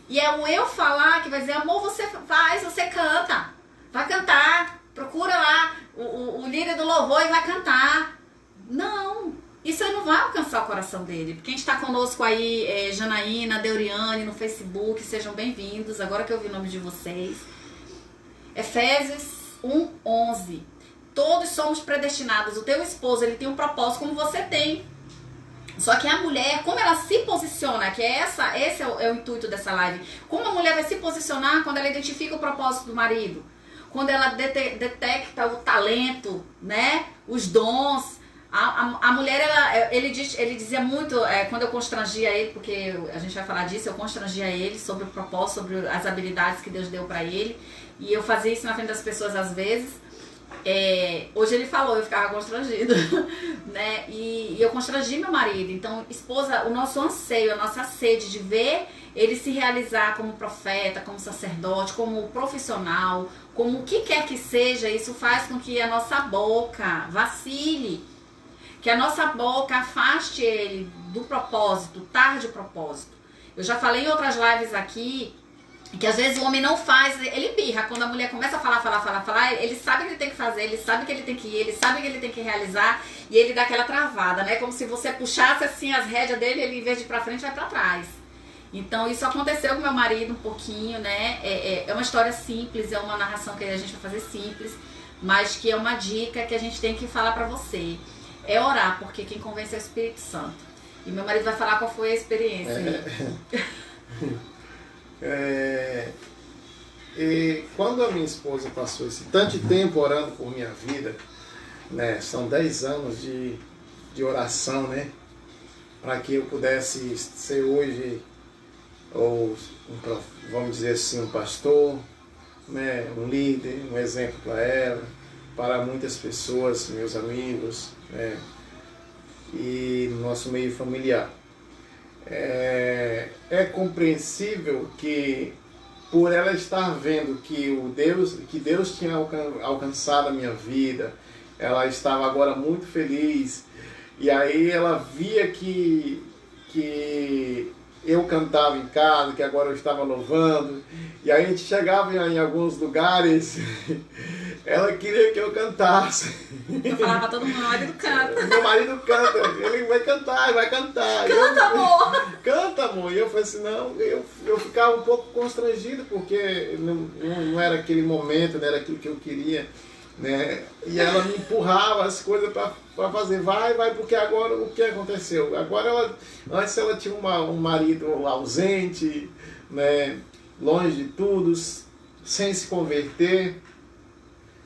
Speaker 1: E é o eu falar que vai dizer, amor, você faz, você canta, vai cantar, procura lá o líder do louvor e vai cantar. Não, isso aí não vai alcançar o coração dele. Quem está conosco aí, Janaína, Deuriane, no Facebook, sejam bem-vindos, agora que eu vi o nome de vocês. Efésios 1, 11. Todos somos predestinados. O teu esposo, ele tem um propósito como você tem. Só que a mulher, como ela se posiciona, que esse é o intuito dessa live. Como a mulher vai se posicionar quando ela identifica o propósito do marido? Quando ela detecta o talento, né? Os dons. A mulher, ele dizia muito, quando eu constrangia ele, porque a gente vai falar disso, eu constrangia ele sobre o propósito, sobre as habilidades que Deus deu pra ele. E eu fazia isso na frente das pessoas às vezes. Hoje ele falou, eu ficava constrangida, né? E eu constrangi meu marido. Então, esposa, o nosso anseio, a nossa sede de ver ele se realizar como profeta, como sacerdote, como profissional, como o que quer que seja, isso faz com que a nossa boca vacile. que a nossa boca afaste ele do propósito, tarde o propósito. Eu já falei em outras lives aqui, que às vezes o homem não faz, ele birra. Quando a mulher começa a falar, ele sabe que ele tem que fazer, ele sabe que ele tem que ir, ele sabe que ele tem que realizar, e ele dá aquela travada, né? Como se você puxasse assim as rédeas dele, ele em vez de ir pra frente, vai pra trás. Então isso aconteceu com meu marido um pouquinho, né? É uma história simples, é uma narração que a gente vai fazer simples, mas que é uma dica que a gente tem que falar pra você. É orar, porque quem convence é o Espírito Santo. E meu marido vai falar qual foi a experiência.
Speaker 2: E quando a minha esposa passou esse tanto de tempo orando por minha vida, né, são 10 anos de oração, né, para que eu pudesse ser hoje, ou vamos dizer assim, um pastor, né, um líder, um exemplo para ela, para muitas pessoas, meus amigos, né, e no nosso meio familiar. É compreensível que, por ela estar vendo que Deus tinha alcançado a minha vida, ela estava agora muito feliz, e aí ela via que eu cantava em casa, que agora eu estava louvando, e aí a gente chegava em alguns lugares, ela queria que eu cantasse.
Speaker 1: Eu falava pra todo mundo, meu marido canta.
Speaker 2: Meu marido canta, ele vai cantar.
Speaker 1: Canta, amor!
Speaker 2: Canta, amor! E eu falei assim, não, eu ficava um pouco constrangido, porque não era aquele momento, não era aquilo que eu queria, né? E ela me empurrava as coisas para fazer, vai, porque agora o que aconteceu? Agora antes ela tinha um marido ausente, né? Longe de tudo, sem se converter.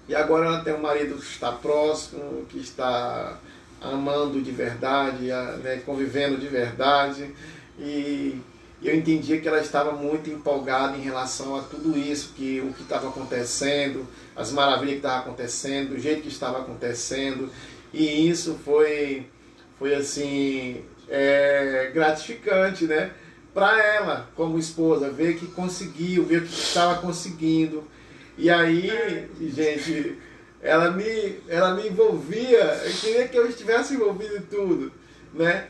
Speaker 2: E agora ela tem um marido que está próximo, que está amando de verdade, né, convivendo de verdade. E eu entendia que ela estava muito empolgada em relação a tudo isso, o que estava acontecendo, as maravilhas que estavam acontecendo, o jeito que estava acontecendo. E isso foi assim, gratificante, né, para ela como esposa, ver que conseguiu, ver que estava conseguindo. E aí, gente, ela me envolvia, eu queria que eu estivesse envolvido em tudo, né?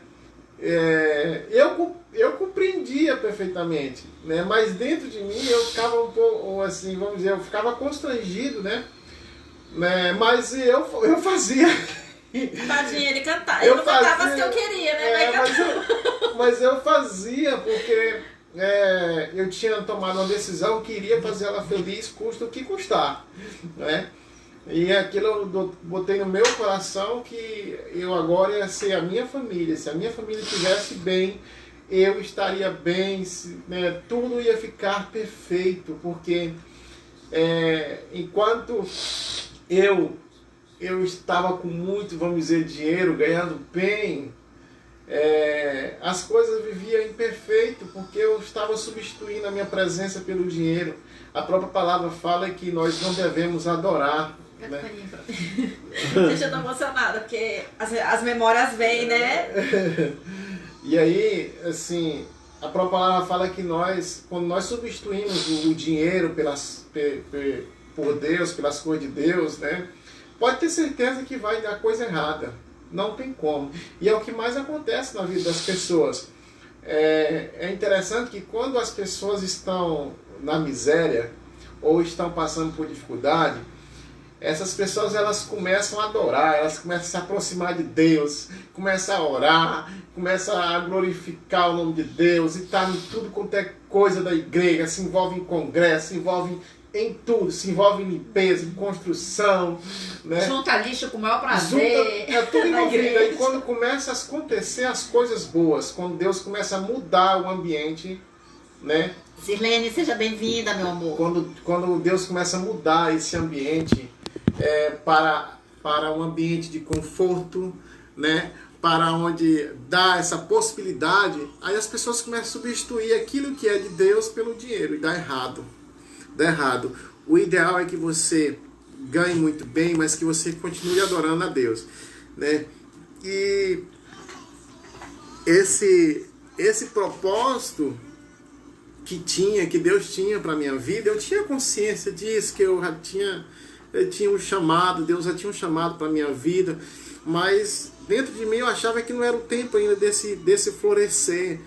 Speaker 2: Eu compreendia perfeitamente, né? Mas dentro de mim eu ficava um pouco, assim, vamos dizer, eu ficava constrangido, né? Mas eu fazia.
Speaker 1: Tadinha, ele cantava. Eu não cantava as que eu queria, né?
Speaker 2: Mas eu fazia porque eu tinha tomado uma decisão, queria fazer ela feliz, custa o que custar, né? E aquilo eu botei no meu coração, que eu agora ia ser a minha família. Se a minha família estivesse bem, eu estaria bem, né? Tudo ia ficar perfeito, porque enquanto eu estava com muito, vamos dizer, dinheiro, ganhando bem, as coisas viviam imperfeito, porque eu estava substituindo a minha presença pelo dinheiro. A própria palavra fala que nós não devemos adorar, né?
Speaker 1: Gente, eu tô emocionada, porque as memórias vêm, né?
Speaker 2: E aí, assim, a própria palavra fala que quando nós substituímos o dinheiro por Deus, pelas coisas de Deus, né? Pode ter certeza que vai dar coisa errada. Não tem como. E é o que mais acontece na vida das pessoas. É interessante que quando as pessoas estão na miséria ou estão passando por dificuldade, essas pessoas elas começam a adorar, elas começam a se aproximar de Deus, começam a orar, começam a glorificar o nome de Deus, e tá em tudo quanto é coisa da igreja, se envolve em congresso, se envolve em tudo, se envolve em limpeza, em construção, né?
Speaker 1: Junta lixo com o maior prazer.
Speaker 2: É tudo envolvido. Aí quando começa a acontecer as coisas boas, quando Deus começa a mudar o ambiente, né?
Speaker 1: Sirlene, seja bem-vinda, meu amor.
Speaker 2: Quando Deus começa a mudar esse ambiente para um ambiente de conforto, né? Para onde dá essa possibilidade, aí as pessoas começam a substituir aquilo que é de Deus pelo dinheiro, e dá errado. O ideal é que você ganhe muito bem, mas que você continue adorando a Deus, né? E esse propósito que Deus tinha para minha vida, eu tinha consciência disso, que eu tinha um chamado, Deus já tinha um chamado para minha vida, mas dentro de mim eu achava que não era o tempo ainda desse florescer.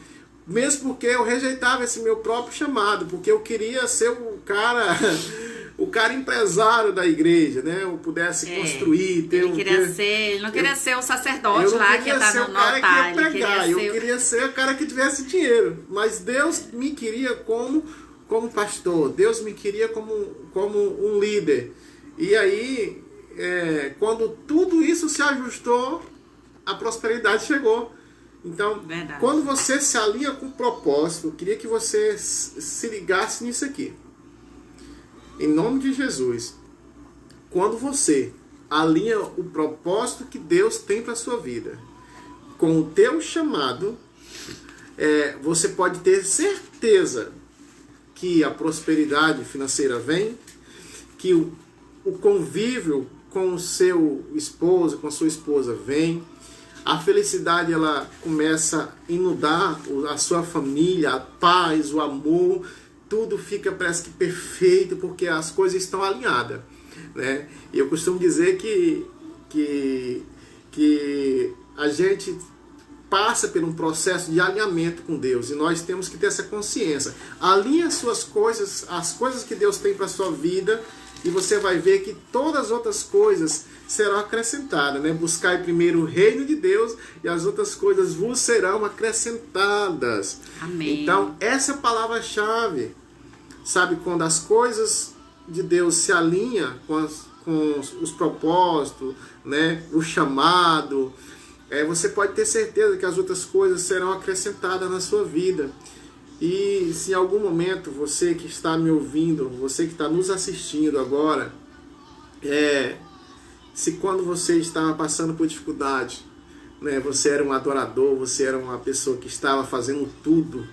Speaker 2: Mesmo porque eu rejeitava esse meu próprio chamado, porque eu queria ser o cara empresário da igreja, né? Eu pudesse construir, ter
Speaker 1: ele não queria ser o sacerdote lá que ia estar no altar.
Speaker 2: Eu queria ser o cara que tivesse dinheiro. Mas Deus me queria como pastor, Deus me queria como um líder. E aí, quando tudo isso se ajustou, a prosperidade chegou. Então,
Speaker 1: verdade.
Speaker 2: Quando você se alinha com o propósito, eu queria que você se ligasse nisso aqui. Em nome de Jesus, quando você alinha o propósito que Deus tem para a sua vida com o teu chamado, você pode ter certeza que a prosperidade financeira vem, que o convívio com o seu esposo, com a sua esposa vem, a felicidade ela começa a inundar a sua família, a paz, o amor, tudo fica parece que perfeito porque as coisas estão alinhadas, né? E eu costumo dizer que a gente passa por um processo de alinhamento com Deus e nós temos que ter essa consciência. Alinhe as suas coisas, as coisas que Deus tem para a sua vida, e você vai ver que todas as outras coisas serão acrescentadas, né? Buscai primeiro o reino de Deus e as outras coisas vos serão acrescentadas.
Speaker 1: Amém.
Speaker 2: Então, essa é a palavra-chave. Sabe, quando as coisas de Deus se alinham com os propósitos, né? O chamado, você pode ter certeza que as outras coisas serão acrescentadas na sua vida. E se em algum momento você que está me ouvindo, você que está nos assistindo agora, se quando você estava passando por dificuldade, né, você era um adorador, você era uma pessoa que estava fazendo tudo,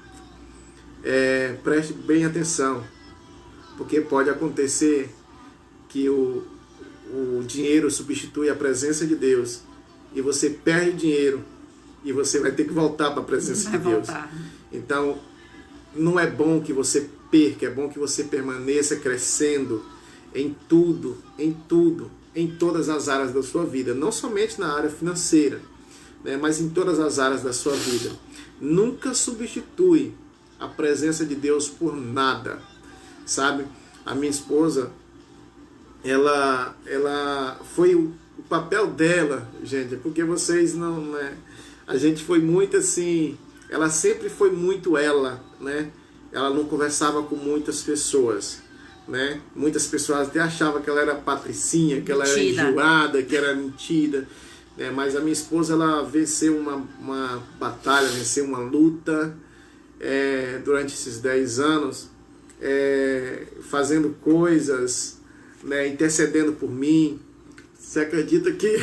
Speaker 2: preste bem atenção, porque pode acontecer que o dinheiro substitui a presença de Deus e você perde o dinheiro e você vai ter que voltar para a presença de Deus. Então, não é bom que você perca, é bom que você permaneça crescendo em tudo, em todas as áreas da sua vida, não somente na área financeira, né, mas em todas as áreas da sua vida. Nunca substitui a presença de Deus por nada, sabe? A minha esposa, ela foi o papel dela, gente, porque vocês não, né? A gente foi muito assim. Ela sempre foi muito ela, né? Ela não conversava com muitas pessoas, né? Muitas pessoas até achavam que ela era patricinha, que ela era enjoada, que era mentira, né? Mas a minha esposa, ela venceu uma batalha, venceu uma luta durante esses 10 anos, fazendo coisas, né? Intercedendo por mim. Você acredita que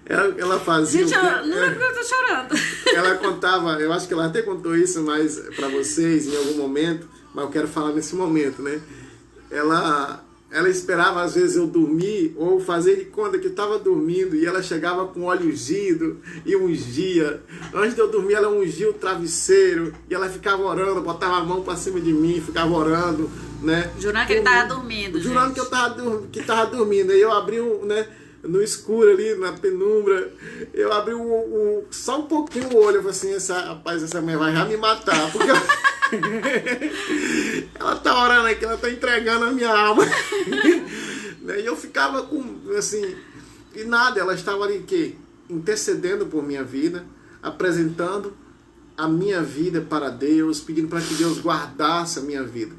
Speaker 2: ela fazia...
Speaker 1: Gente, não é porque eu tô chorando.
Speaker 2: Ela contava, eu acho que ela até contou isso mais para vocês em algum momento, mas eu quero falar nesse momento, né? Ela esperava às vezes eu dormir ou fazer de conta que eu estava dormindo e ela chegava com óleo ungido e ungia. Antes de eu dormir, ela ungia o travesseiro e ela ficava orando, botava a mão para cima de mim, ficava orando, né?
Speaker 1: Jurando que ele estava dormindo,
Speaker 2: jurando
Speaker 1: gente.
Speaker 2: que eu estava dormindo. Aí eu abri né, no escuro ali, na penumbra, eu abri só um pouquinho o olho. Eu falei assim, essa mulher vai já me matar, porque ela tá orando aqui, ela tá entregando a minha alma. E eu ficava com, assim, e nada, ela estava ali intercedendo por minha vida, apresentando a minha vida para Deus, pedindo para que Deus guardasse a minha vida,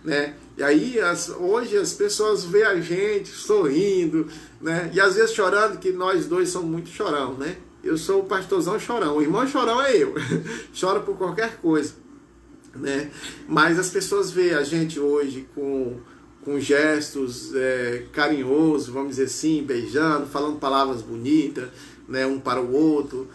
Speaker 2: né? E aí hoje as pessoas veem a gente sorrindo, né? E às vezes chorando, que nós dois somos muito chorão, né? Eu sou o pastorzão chorão, o irmão chorão é eu. Choro por qualquer coisa, né? Mas as pessoas veem a gente hoje com gestos carinhosos, vamos dizer assim, beijando, falando palavras bonitas, né, um para o outro,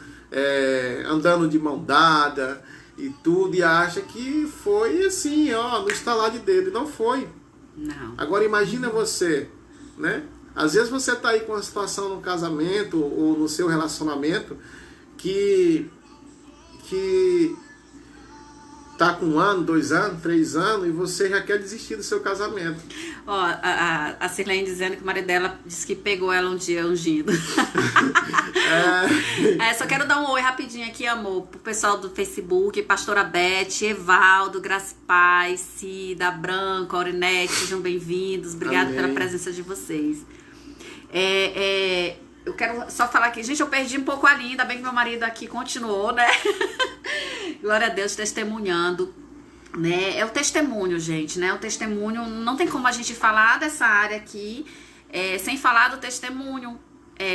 Speaker 2: andando de mão dada e tudo, e acha que foi assim, ó, no estalar de dedo. Não foi.
Speaker 1: Não.
Speaker 2: Agora imagina você, né? Às vezes você está aí com uma situação no casamento ou no seu relacionamento que tá com 1 ano, 2 anos, 3 anos e você já quer desistir do seu casamento.
Speaker 1: Ó, a Sirlene dizendo que o marido dela disse que pegou ela um dia ungido. Só quero dar um oi rapidinho aqui, amor, pro pessoal do Facebook, Pastora Beth, Evaldo, Graça e Paz, Cida, Branco, Aurinete, sejam bem-vindos. Obrigada pela presença de vocês. Eu quero só falar aqui, gente, eu perdi um pouco a linha, ainda bem que meu marido aqui continuou, né? Glória a Deus, testemunhando, né? É o testemunho, gente, né? O testemunho, não tem como a gente falar dessa área aqui sem falar do testemunho.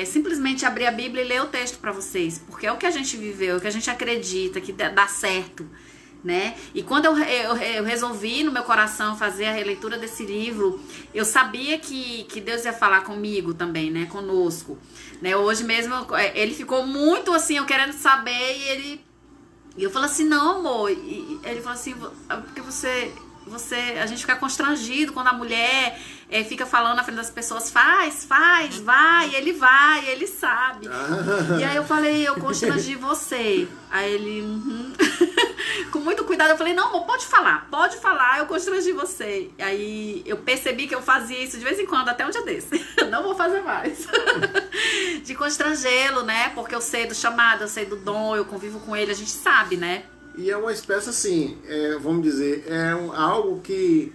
Speaker 1: Simplesmente abrir a Bíblia e ler o texto para vocês, porque é o que a gente viveu, é o que a gente acredita que dá certo, né? E quando eu resolvi no meu coração fazer a releitura desse livro, eu sabia que Deus ia falar comigo também, né? Conosco, né? Hoje mesmo ele ficou muito assim, eu querendo saber, e eu falei assim, não, amor, e ele falou assim, porque a gente fica constrangido quando a mulher fica falando na frente das pessoas, faz, vai, e ele sabe. E aí eu falei, eu constrangi você. Aí ele, com muito cuidado, eu falei, não, amor, pode falar, eu constrangi você. Aí eu percebi que eu fazia isso de vez em quando, até um dia desse. Não vou fazer mais. De constrangê-lo, né? Porque eu sei do chamado, eu sei do dom, eu convivo com ele, a gente sabe, né?
Speaker 2: E é uma espécie assim, vamos dizer, algo que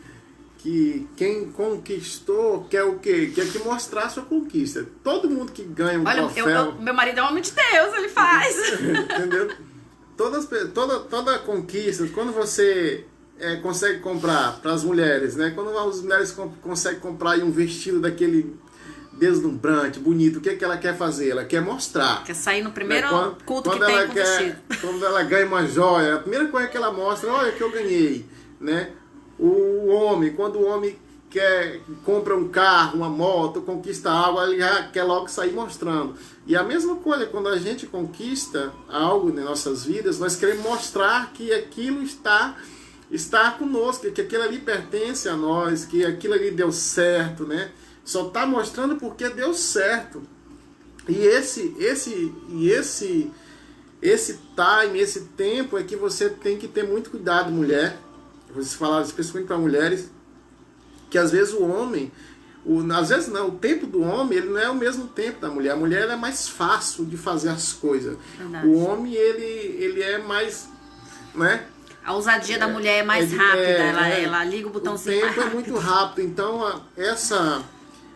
Speaker 2: quem conquistou quer o quê? Quer que mostrar a sua conquista. Todo mundo que ganha um troféu...
Speaker 1: meu marido é um homem de Deus, ele faz.
Speaker 2: Entendeu? Toda conquista, quando você consegue comprar para as mulheres, né? Quando as mulheres conseguem comprar um vestido daquele deslumbrante, bonito, o que ela quer fazer? Ela quer mostrar.
Speaker 1: Quer sair no primeiro culto que tem com o vestido.
Speaker 2: Quando ela ganha uma joia, a primeira coisa que ela mostra, olha que eu ganhei, né? Quando o homem compra um carro, uma moto, conquista algo, ele já quer logo sair mostrando. E a mesma coisa, quando a gente conquista algo nas nossas vidas, nós queremos mostrar que aquilo está conosco, que aquilo ali pertence a nós, que aquilo ali deu certo, né? Só está mostrando porque deu certo. E esse time, esse tempo é que você tem que ter muito cuidado, mulher. Você falar especificamente para mulheres, que às vezes o homem, o tempo do homem, ele não é o mesmo tempo da mulher. A mulher ela é mais fácil de fazer as coisas. Verdade. O homem, ele é mais, né?
Speaker 1: A ousadia da mulher é mais rápida, ela liga o botãozinho mais rápido.
Speaker 2: O tempo é muito rápido, então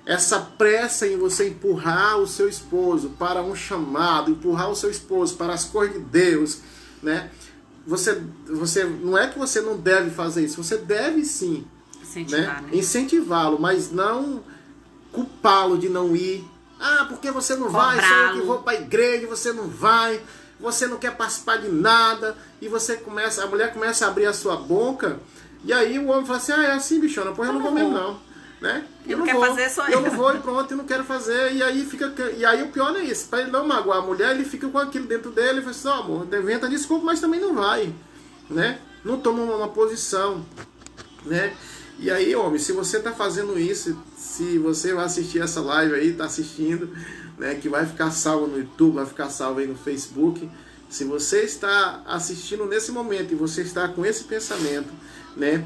Speaker 2: essa pressa em você empurrar o seu esposo para um chamado, empurrar o seu esposo para as coisas de Deus, né? Você não é que você não deve fazer isso, você deve sim incentivar, né? Incentivá-lo, mas não culpá-lo de não ir. Porque você não vai, só eu que vou para a igreja, você não vai, você não quer participar de nada, e a mulher começa a abrir a sua boca, e aí o homem fala assim, é assim, bichona, pois eu não vou mesmo não. Né?
Speaker 1: Eu não quero fazer, só
Speaker 2: eu não vou e pronto, eu não quero fazer. E aí o pior é isso, para ele não magoar a mulher, ele fica com aquilo dentro dele e fala assim, amor, inventa desculpa, mas também não vai, né? Não toma uma posição, né? E aí, homem, se você tá fazendo isso, se você vai assistir essa live aí, tá assistindo, né, que vai ficar salvo no YouTube, vai ficar salvo aí no Facebook, se você está assistindo nesse momento e você está com esse pensamento, né,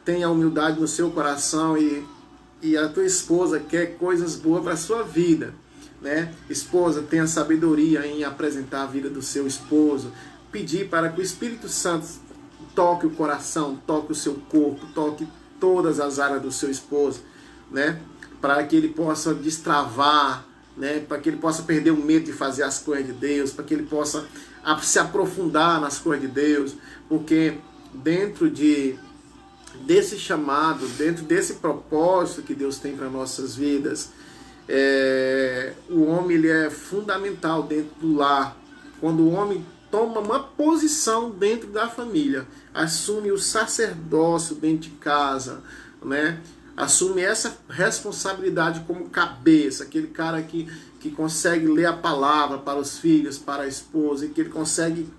Speaker 2: tenha humildade no seu coração e a tua esposa quer coisas boas para a sua vida, né? Esposa, tenha sabedoria em apresentar a vida do seu esposo, pedir para que o Espírito Santo toque o coração, toque o seu corpo, toque todas as áreas do seu esposo, né? Para que ele possa destravar, né? Para que ele possa perder o medo de fazer as coisas de Deus, para que ele possa se aprofundar nas coisas de Deus, porque dentro desse chamado, dentro desse propósito que Deus tem para nossas vidas, o homem ele é fundamental dentro do lar. Quando o homem toma uma posição dentro da família, assume o sacerdócio dentro de casa, né? Assume essa responsabilidade como cabeça, aquele cara que consegue ler a palavra para os filhos, para a esposa, e que ele consegue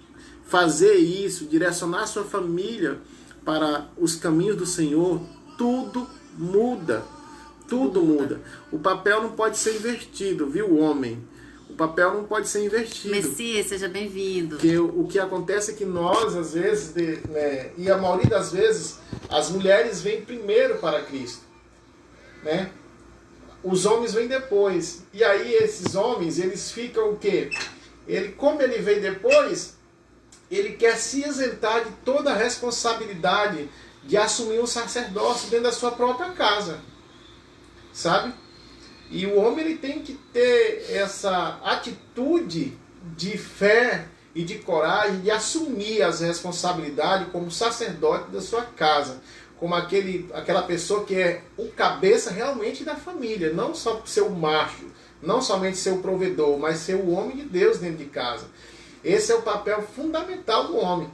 Speaker 2: fazer isso, direcionar a sua família para os caminhos do Senhor, tudo muda. Tudo muda. O papel não pode ser invertido, viu, homem? O papel não pode ser invertido.
Speaker 1: Messias, seja bem-vindo.
Speaker 2: Porque o que acontece é que nós, às vezes, e a maioria das vezes, as mulheres vêm primeiro para Cristo, né? Os homens vêm depois. E aí esses homens, eles ficam o quê? Como ele vem depois, ele quer se isentar de toda a responsabilidade de assumir um sacerdócio dentro da sua própria casa. Sabe? E o homem ele tem que ter essa atitude de fé e de coragem de assumir as responsabilidades como sacerdote da sua casa. Como aquela pessoa que é o cabeça realmente da família. Não só ser o macho, não somente ser o provedor, mas ser o homem de Deus dentro de casa. Esse é o papel fundamental do homem.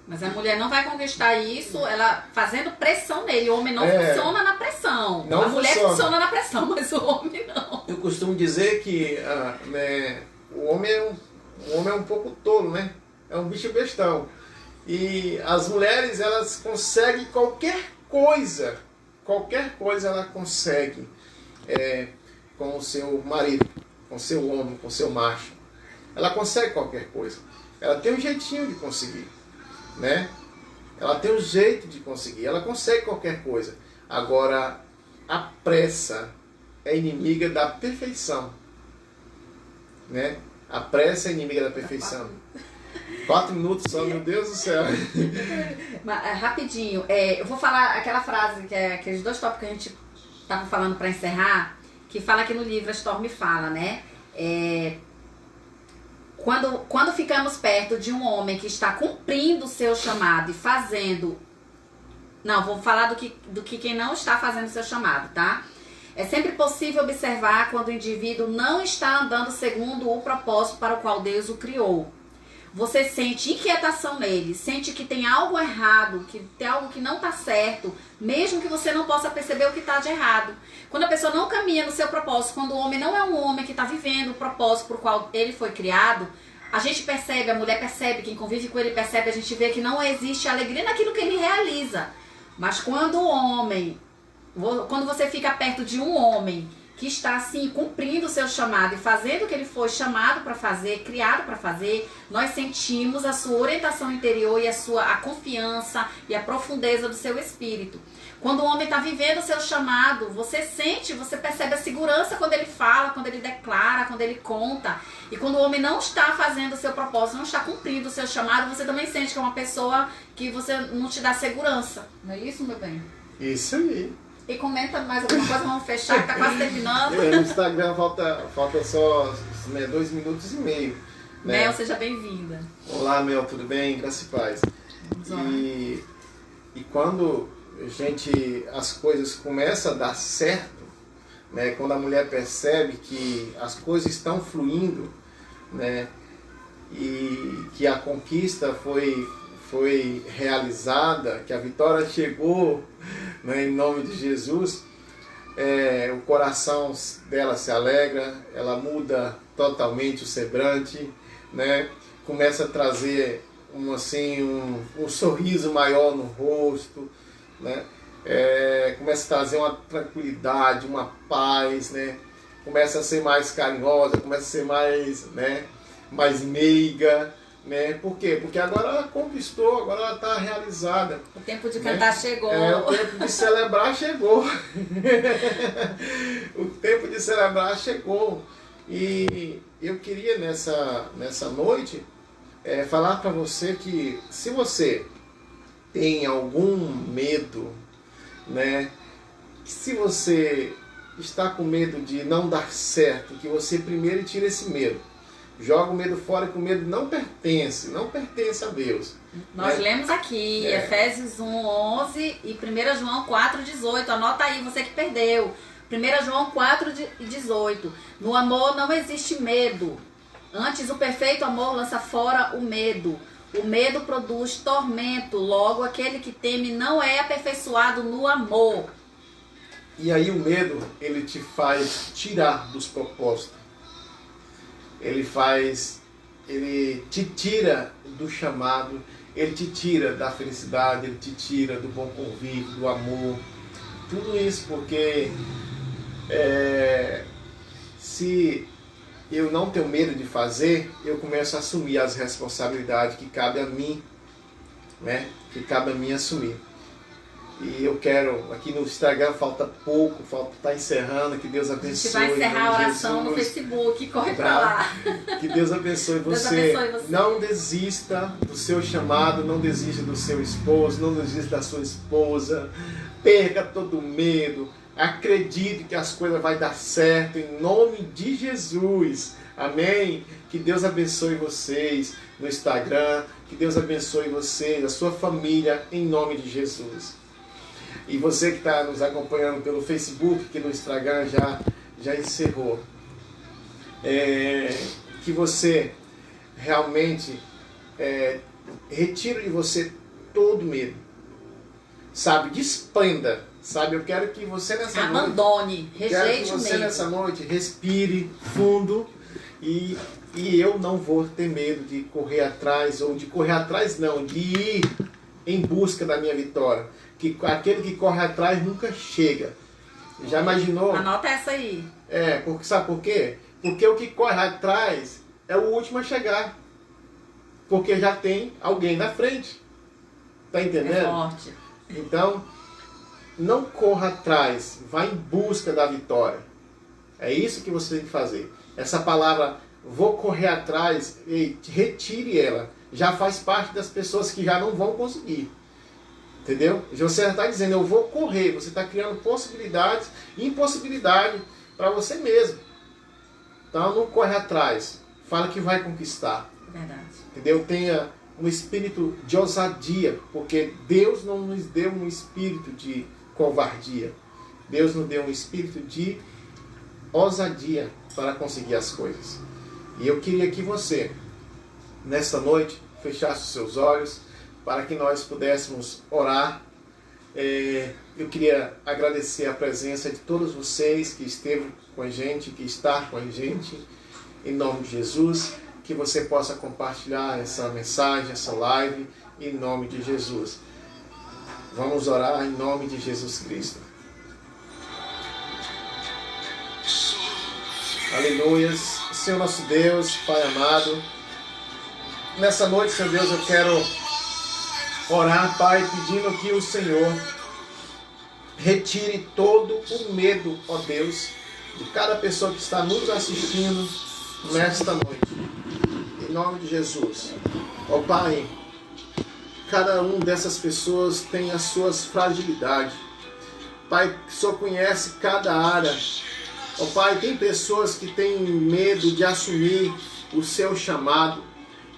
Speaker 1: Mas a mulher não vai conquistar isso, ela fazendo pressão nele. O homem não funciona na pressão.
Speaker 2: Não
Speaker 1: a mulher funciona na pressão, mas o homem não.
Speaker 2: Eu costumo dizer que o homem é um pouco tolo, né? É um bicho bestão. E as mulheres, elas conseguem qualquer coisa ela consegue com o seu marido, com o seu homem, com o seu macho. Ela consegue qualquer coisa. Ela tem um jeitinho de conseguir, né? Ela tem um jeito de conseguir. Ela consegue qualquer coisa. Agora, a pressa é inimiga da perfeição, né? A pressa é inimiga da perfeição. 4 minutos só, meu Deus do céu.
Speaker 1: Rapidinho, eu vou falar aquela frase, que é aqueles 2 tópicos que a gente estava falando para encerrar, que fala aqui no livro, a Storm fala, né? Quando ficamos perto de um homem que está cumprindo o seu chamado e fazendo... Não, vou falar do que quem não está fazendo o seu chamado, tá? É sempre possível observar quando o indivíduo não está andando segundo o propósito para o qual Deus o criou. Você sente inquietação nele, sente que tem algo errado, que tem algo que não está certo, mesmo que você não possa perceber o que está de errado. Quando a pessoa não caminha no seu propósito, quando o homem não é um homem que está vivendo o propósito por qual ele foi criado, a gente percebe, a mulher percebe, quem convive com ele percebe, a gente vê que não existe alegria naquilo que ele realiza. Mas quando você fica perto de um homem que está assim cumprindo o seu chamado e fazendo o que ele foi chamado para fazer, criado para fazer, nós sentimos a sua orientação interior e a confiança e a profundeza do seu espírito. Quando o homem está vivendo o seu chamado, você percebe a segurança quando ele fala, quando ele declara, quando ele conta. E quando o homem não está fazendo o seu propósito, não está cumprindo o seu chamado, você também sente que é uma pessoa que você não te dá segurança. Não é isso, meu bem?
Speaker 2: Isso aí.
Speaker 1: E comenta mais alguma coisa, vamos fechar, que tá quase terminando.
Speaker 2: No Instagram falta só 2 minutos e meio. Né?
Speaker 1: Mel, seja bem-vinda.
Speaker 2: Olá, Mel, tudo bem? Graças e paz. E quando as coisas começam a dar certo, né? Quando a mulher percebe que as coisas estão fluindo, né? E que a conquista foi realizada, que a vitória chegou, né, em nome de Jesus, o coração dela se alegra, ela muda totalmente o semblante, né, começa a trazer um sorriso maior no rosto, né, começa a trazer uma tranquilidade, uma paz, né, começa a ser mais carinhosa, começa a ser mais, né, mais meiga. Né? Por quê? Porque agora ela conquistou, agora ela está realizada.
Speaker 1: O tempo de cantar chegou.
Speaker 2: O tempo de celebrar chegou. O tempo de celebrar chegou. E eu queria nessa noite falar para você que se você tem algum medo, né? Se você está com medo de não dar certo, que você primeiro tire esse medo. Joga o medo fora, que o medo não pertence a Deus.
Speaker 1: Nós lemos aqui, Efésios 1:11 e 1 João 4:18. Anota aí, você que perdeu. 1 João 4:18. No amor não existe medo. Antes, o perfeito amor lança fora o medo. O medo produz tormento. Logo, aquele que teme não é aperfeiçoado no amor.
Speaker 2: E aí o medo, ele te faz tirar dos propósitos. Ele te tira do chamado, ele te tira da felicidade, ele te tira do bom convívio, do amor. Tudo isso porque se eu não tenho medo de fazer, eu começo a assumir as responsabilidades que cabe a mim, né? Que cabe a mim assumir. E eu quero, aqui no Instagram falta pouco, tá encerrando, que Deus abençoe.
Speaker 1: A gente vai encerrar a oração no Facebook, corre pra lá.
Speaker 2: Que Deus abençoe você.
Speaker 1: Deus abençoe você.
Speaker 2: Não desista do seu chamado, não desista do seu esposo, não desista da sua esposa. Perca todo medo. Acredite que as coisas vão dar certo em nome de Jesus. Amém? Que Deus abençoe vocês no Instagram. Que Deus abençoe vocês, a sua família, em nome de Jesus. E você que está nos acompanhando pelo Facebook, que no Instagram já encerrou. Que você realmente retire de você todo medo. Sabe? Desprenda. Sabe? Eu quero que você nessa
Speaker 1: abandone,
Speaker 2: noite... Rejeite o medo. Quero que você nessa noite respire fundo e eu não vou ter medo de correr atrás, ou de correr atrás não, de ir em busca da minha vitória. Que aquele que corre atrás nunca chega. Já imaginou?
Speaker 1: Anota essa aí.
Speaker 2: Porque, sabe por quê? Porque o que corre atrás é o último a chegar. Porque já tem alguém na frente. Tá entendendo?
Speaker 1: É forte.
Speaker 2: Então, não corra atrás, vá em busca da vitória. É isso que você tem que fazer. Essa palavra, vou correr atrás, retire ela. Já faz parte das pessoas que já não vão conseguir. Entendeu? Você está dizendo, eu vou correr. Você está criando possibilidades e impossibilidade para você mesmo. Então não corre atrás. Fala que vai conquistar.
Speaker 1: Verdade.
Speaker 2: Entendeu? Tenha um espírito de ousadia. Porque Deus não nos deu um espírito de covardia. Deus nos deu um espírito de ousadia para conseguir as coisas. E eu queria que você, nessa noite, fechasse os seus olhos, para que nós pudéssemos orar. Eu queria agradecer a presença de todos vocês que esteve com a gente, que está com a gente, em nome de Jesus, que você possa compartilhar essa mensagem, essa live, em nome de Jesus. Vamos orar em nome de Jesus Cristo. Aleluias. Senhor nosso Deus, Pai amado, nessa noite, Senhor Deus, eu quero orar, Pai, pedindo que o Senhor retire todo o medo, ó Deus, de cada pessoa que está nos assistindo nesta noite. Em nome de Jesus. Ó Pai, cada um dessas pessoas tem as suas fragilidades. Pai, o Senhor conhece cada área. Ó Pai, tem pessoas que têm medo de assumir o seu chamado.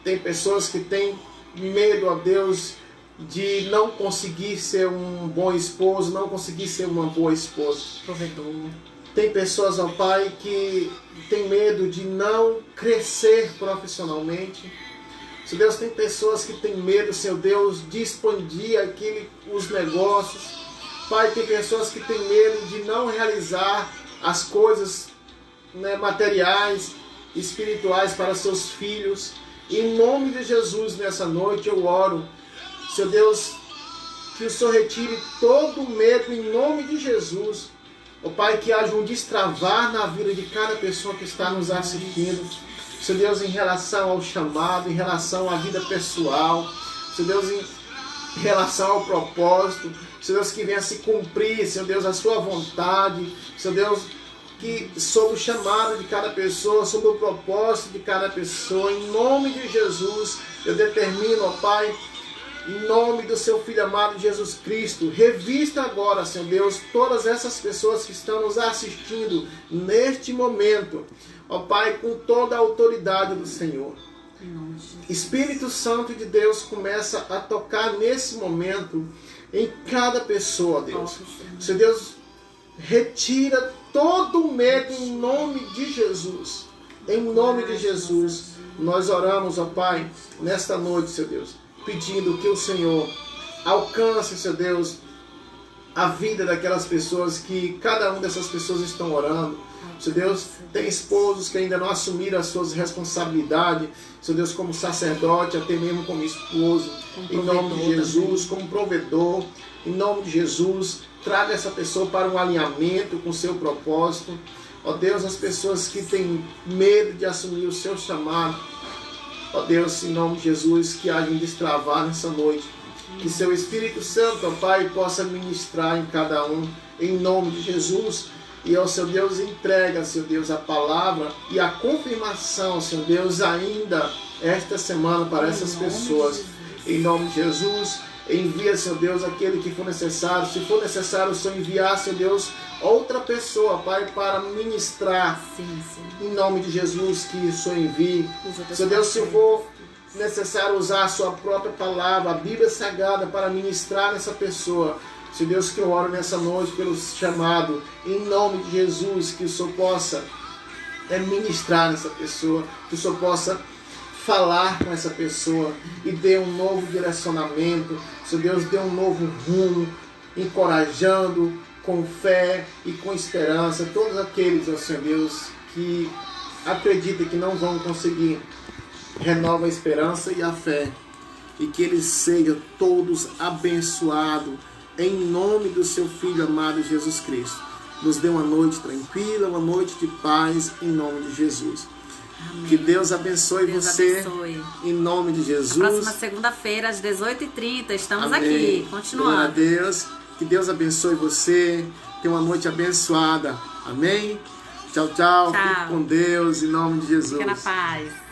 Speaker 2: Tem pessoas que têm medo, ó Deus, de não conseguir ser um bom esposo, não conseguir ser uma boa esposa.
Speaker 1: Provedor.
Speaker 2: Tem pessoas, ó Pai, que tem medo de não crescer profissionalmente. Senhor Deus, tem pessoas que têm medo, Senhor Deus, de expandir os negócios. Pai, tem pessoas que têm medo de não realizar as coisas, né, materiais, espirituais para seus filhos. Em nome de Jesus, nessa noite eu oro, Senhor Deus, que o Senhor retire todo o medo em nome de Jesus. Ó Pai, que haja um destravar na vida de cada pessoa que está nos assistindo. Senhor Deus, em relação ao chamado, em relação à vida pessoal. Senhor Deus, em relação ao propósito. Senhor Deus, que venha se cumprir, Senhor Deus, a sua vontade. Senhor Deus, que sobre o chamado de cada pessoa, sobre o propósito de cada pessoa, em nome de Jesus, eu determino, ó Pai, em nome do seu Filho amado Jesus Cristo, revista agora, Senhor Deus, todas essas pessoas que estão nos assistindo neste momento, ó Pai, com toda a autoridade do Senhor. Espírito Santo de Deus começa a tocar nesse momento em cada pessoa, Deus. Senhor Deus, retira todo o medo em nome de Jesus. Em nome de Jesus, nós oramos, ó Pai, nesta noite, Senhor Deus, pedindo que o Senhor alcance, Senhor Deus, a vida daquelas pessoas que cada uma dessas pessoas estão orando. Senhor Deus, tem esposos que ainda não assumiram as suas responsabilidades, Senhor Deus, como sacerdote, até mesmo como esposo, em nome de Jesus, como provedor, em nome de Jesus, traga essa pessoa para um alinhamento com o seu propósito. Ó Deus, as pessoas que têm medo de assumir o seu chamado. Ó Deus, em nome de Jesus, que haja um destravar nessa noite. Que seu Espírito Santo, ó Pai, possa ministrar em cada um, em nome de Jesus. E, ó Seu Deus, entrega, Seu Deus, a palavra e a confirmação, Seu Deus, ainda esta semana para essas pessoas. Em nome de Jesus, envia, Seu Deus, aquele que for necessário. Se for necessário, o Senhor enviar, Seu Deus, outra pessoa, Pai, para ministrar.
Speaker 1: Sim.
Speaker 2: Em nome de Jesus, que o Senhor envie. Seu Deus, se for necessário usar a sua própria palavra, a Bíblia Sagrada, para ministrar nessa pessoa. Seu Deus, que eu oro nessa noite pelo chamado, em nome de Jesus, que o Senhor possa ministrar nessa pessoa, que o Senhor possa falar com essa pessoa e dê um novo direcionamento. Seu Deus, dê um novo rumo, encorajando com fé e com esperança todos aqueles, ó Senhor Deus, que acreditam que não vão conseguir. Renova a esperança e a fé, e que eles sejam todos abençoados em nome do seu Filho amado Jesus Cristo. Nos dê uma noite tranquila, uma noite de paz em nome de Jesus. Amém. Que Deus abençoe você. Abençoe. Em nome de Jesus.
Speaker 1: Na próxima segunda-feira às 18h30 estamos
Speaker 2: Amém.
Speaker 1: Aqui, continuando.
Speaker 2: Glória a Deus. Que Deus abençoe você. Tenha uma noite abençoada. Amém. Tchau, tchau. Fique com Deus em nome de Jesus.
Speaker 1: Fica na paz.